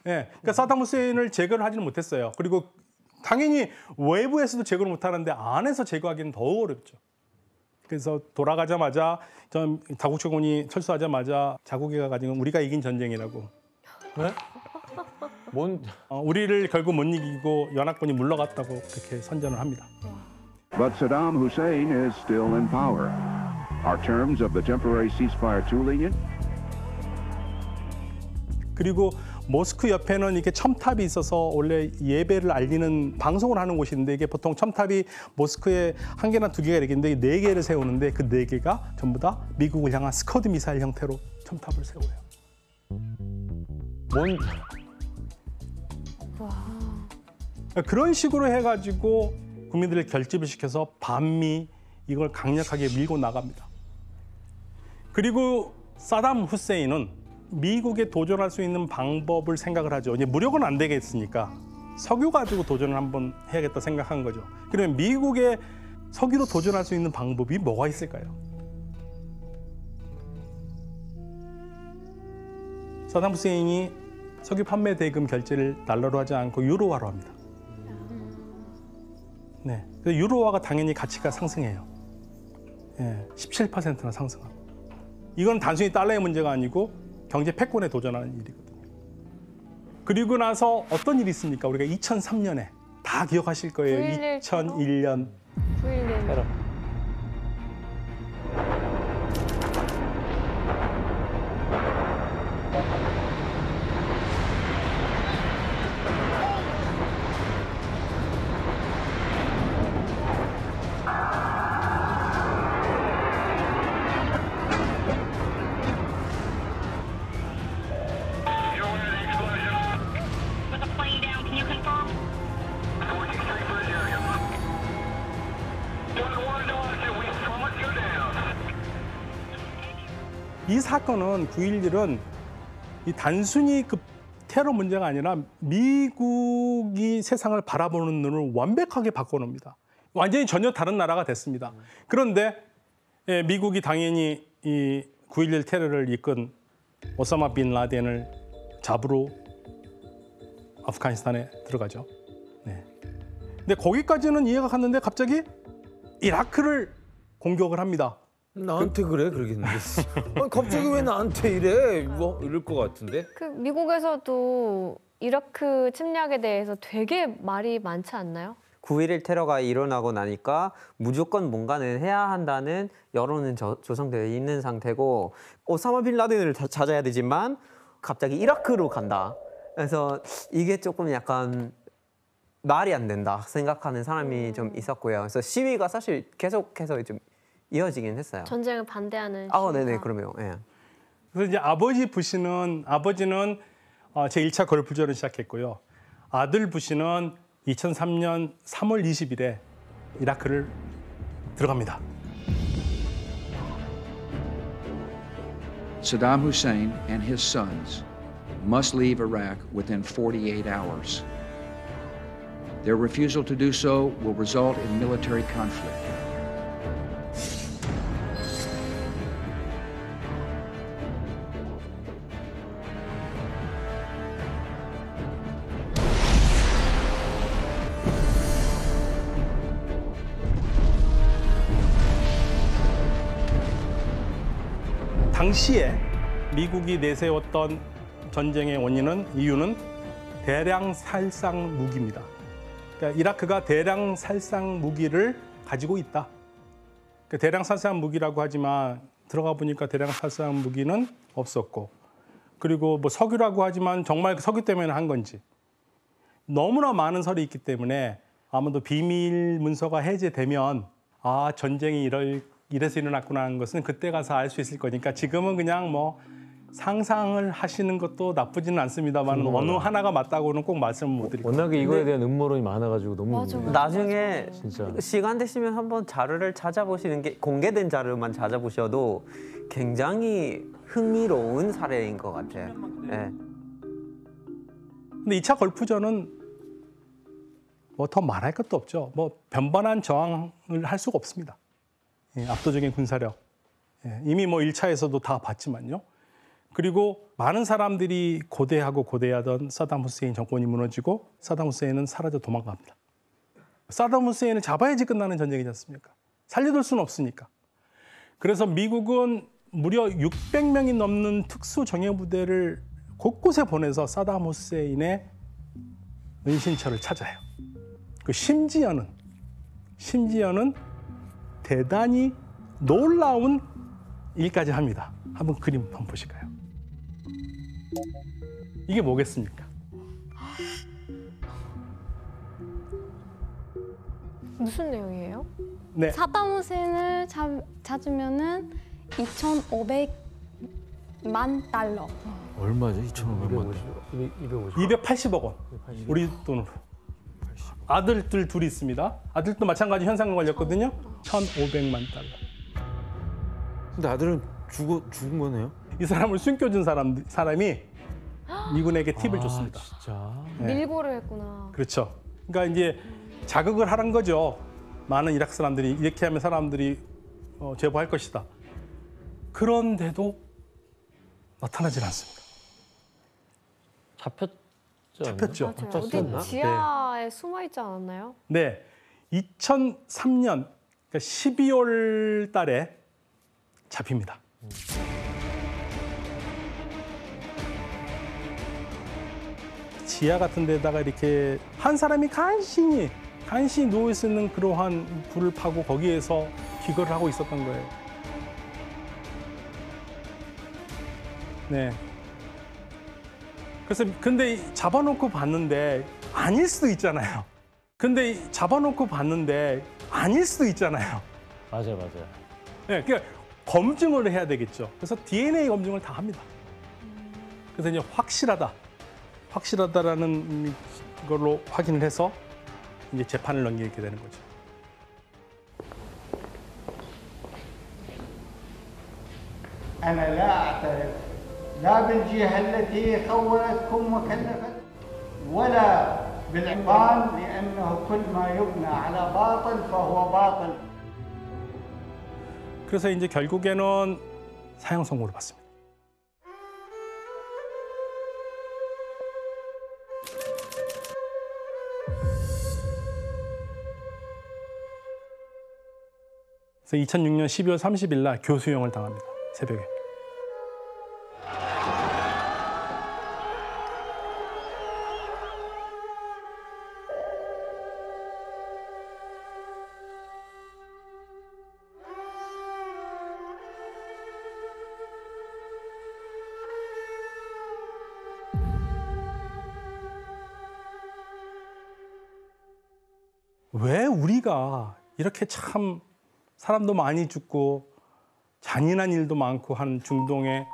네, 그러니까 사담 후세인을 제거를 하지는 못했어요. 그리고 당연히 외부에서도 제거를 못하는데 안에서 제거하기는 더 어렵죠. 그래서 돌아가자마자 전 다국적군이 철수하자마자 자국이가 가진 우리가 이긴 전쟁이라고. 네? 우리를 결국 못 이기고 연합군이 물러갔다고 그렇게 선전을 합니다. But Saddam Hussein is still in power. Are terms of the temporary ceasefire too lenient? 그리고 모스크 옆에는 이게 첨탑이 있어서 원래 예배를 알리는 방송을 하는 곳인데 이게 보통 첨탑이 모스크에 한 개나 두 개가 있는데 네 개를 세우는데 그 네 개가 전부 다 미국을 향한 스커드 미사일 형태로 첨탑을 세워요. 그런 식으로 해가지고 국민들을 결집을 시켜서 반미 이걸 강력하게 밀고 나갑니다. 그리고 사담 후세인은 미국에 도전할 수 있는 방법을 생각을 하죠. 이제 무력은 안 되겠으니까 석유 가지고 도전을 한번 해야겠다 생각한 거죠. 그러면 미국에 석유로 도전할 수 있는 방법이 뭐가 있을까요? 사담 후세인이 석유 판매 대금 결제를 달러로 하지 않고 유로화로 합니다. 네, 그래서 유로화가 당연히 가치가 상승해요. 예, 17%나 상승합니다. 이건 단순히 달러의 문제가 아니고 경제 패권에 도전하는 일이거든요. 그리고 나서 어떤 일이 있습니까? 우리가 2003년에 다 기억하실 거예요. 2001년 9.11 테러. 이 사건은 9.11은 이 단순히 그 테러 문제가 아니라 미국이 세상을 바라보는 눈을 완벽하게 바꿔놓습니다. 완전히 전혀 다른 나라가 됐습니다. 그런데 미국이 당연히 이 9.11 테러를 이끈 오사마 빈 라덴을 잡으러 아프가니스탄에 들어가죠. 네. 근데 거기까지는 이해가 갔는데 갑자기 이라크를 공격을 합니다. 나한테 그래 그러겠는데. 아니, 갑자기 왜 나한테 이래? 뭐 이럴 것 같은데. 그 미국에서도 이라크 침략에 대해서 되게 말이 많지 않나요? 9.11 테러가 일어나고 나니까 무조건 뭔가는 해야 한다는 여론은 조성되어 있는 상태고 오사마 빈 라덴을 찾아야 되지만 갑자기 이라크로 간다. 그래서 이게 조금 약간 말이 안 된다 생각하는 사람이 좀 있었고요. 그래서 시위가 사실 계속해서 좀 이어지긴 했어요. 전쟁을 반대하는 네네, 그러면. 예. 그래서 이제 아버지는 제1차 걸프전을 시작했고요. 아들 부시는 2003년 3월 20일에 이라크를 들어갑니다. Saddam Hussein and his sons must leave Iraq within 48 hours. Their refusal to do so will result in military conflict. 당시에 미국이 내세웠던 전쟁의 이유는 대량 살상 무기입니다. 그러니까 이라크가 대량 살상 무기를 가지고 있다. 그러니까 대량 살상 무기라고 하지만 들어가 보니까 대량 살상 무기는 없었고, 그리고 뭐 석유라고 하지만 정말 석유 때문에 한 건지 너무나 많은 설이 있기 때문에 아무도 비밀 문서가 해제되면 전쟁이 이래서 일어났구나 하는 것은 그때 가서 알 수 있을 거니까 지금은 그냥 뭐 상상을 하시는 것도 나쁘지는 않습니다만 어느 하나가 맞다고는 꼭 말씀을 못 드리고. 워낙에 이거에 대한 음모론이 많아가지고 너무 나중에 진짜. 시간 되시면 한번 자료를 찾아보시는 게 공개된 자료만 찾아보셔도 굉장히 흥미로운 사례인 것 같아요. 네. 근데 2차 걸프전은 뭐 더 말할 것도 없죠. 뭐 변번한 저항을 할 수가 없습니다. 압도적인 군사력. 이미 뭐 1차에서도 다 봤지만요. 그리고 많은 사람들이 고대하던 사담 후세인 정권이 무너지고 사담 후세인은 사라져 도망갑니다. 사담 후세인을 잡아야지 끝나는 전쟁이지 않습니까? 살려둘 수는 없으니까. 그래서 미국은 무려 600명이 넘는 특수 정예부대를 곳곳에 보내서 사담 후세인의 은신처를 찾아요. 그 심지어는 대단히 놀라운 일까지 합니다. 한번 그림 한번 보실까요? 이게 뭐겠습니까? 무슨 내용이에요? 네. 사담 후세인을 찾으면은 2,500만 달러. 얼마죠? 2,500만 280억 원. 우리 돈으로. 아들들 둘이 있습니다. 아들도 마찬가지 현상과 걸렸거든요. 1,500만 달러. 근데 아들은 죽은 거네요? 이 사람을 숨겨준 사람이 미군에게 팁을 줬습니다. 진짜? 네. 밀고를 했구나. 그렇죠. 그러니까 이제 자극을 하란 거죠. 많은 이라크 사람들이 이렇게 하면 사람들이 제보할 것이다. 그런데도 나타나질 않습니다. 잡혔죠. 맞아요. 어디 지하에 숨어 있지 않았나요? 네. 2003년 그러니까 12월 달에 잡힙니다. 지하 같은 데다가 이렇게 한 사람이 간신히 누워 있는 그러한 불을 파고 거기에서 기거를 하고 있었던 거예요. 네. 그래서 근데 잡아놓고 봤는데 아닐 수도 있잖아요. 맞아요. 네, 그러니까 검증을 해야 되겠죠. 그래서 DNA 검증을 다 합니다. 그래서 이제 확실하다라는 걸로 확인을 해서 이제 재판을 넘기게 되는 거죠. أنا لا أعترف لا بالجهة التي خولتكم وكلفت ولا بالعقاب لأنه كل ما يبنى على باطل فهو باطل. 그래서 이제 결국에는 사형 선고를 받습니다. 그래서 2006년 12월 30일 날 교수형을 당합니다. 새벽에. 왜 우리가 이렇게 참 사람도 많이 죽고 잔인한 일도 많고 한 중동에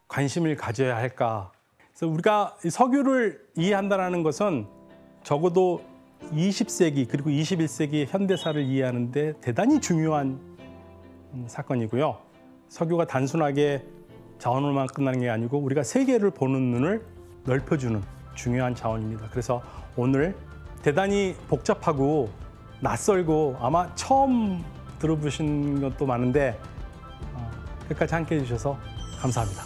관심을 가져야 할까? 그래서 우리가 석유를 이해한다는 것은 적어도 20세기 그리고 21세기 현대사를 이해하는 데 대단히 중요한 사건이고요. 석유가 단순하게 자원으로만 끝나는 게 아니고 우리가 세계를 보는 눈을 넓혀주는 중요한 자원입니다. 그래서 오늘 대단히 복잡하고 낯설고 아마 처음 들어보신 것도 많은데 끝까지 함께해 주셔서 감사합니다.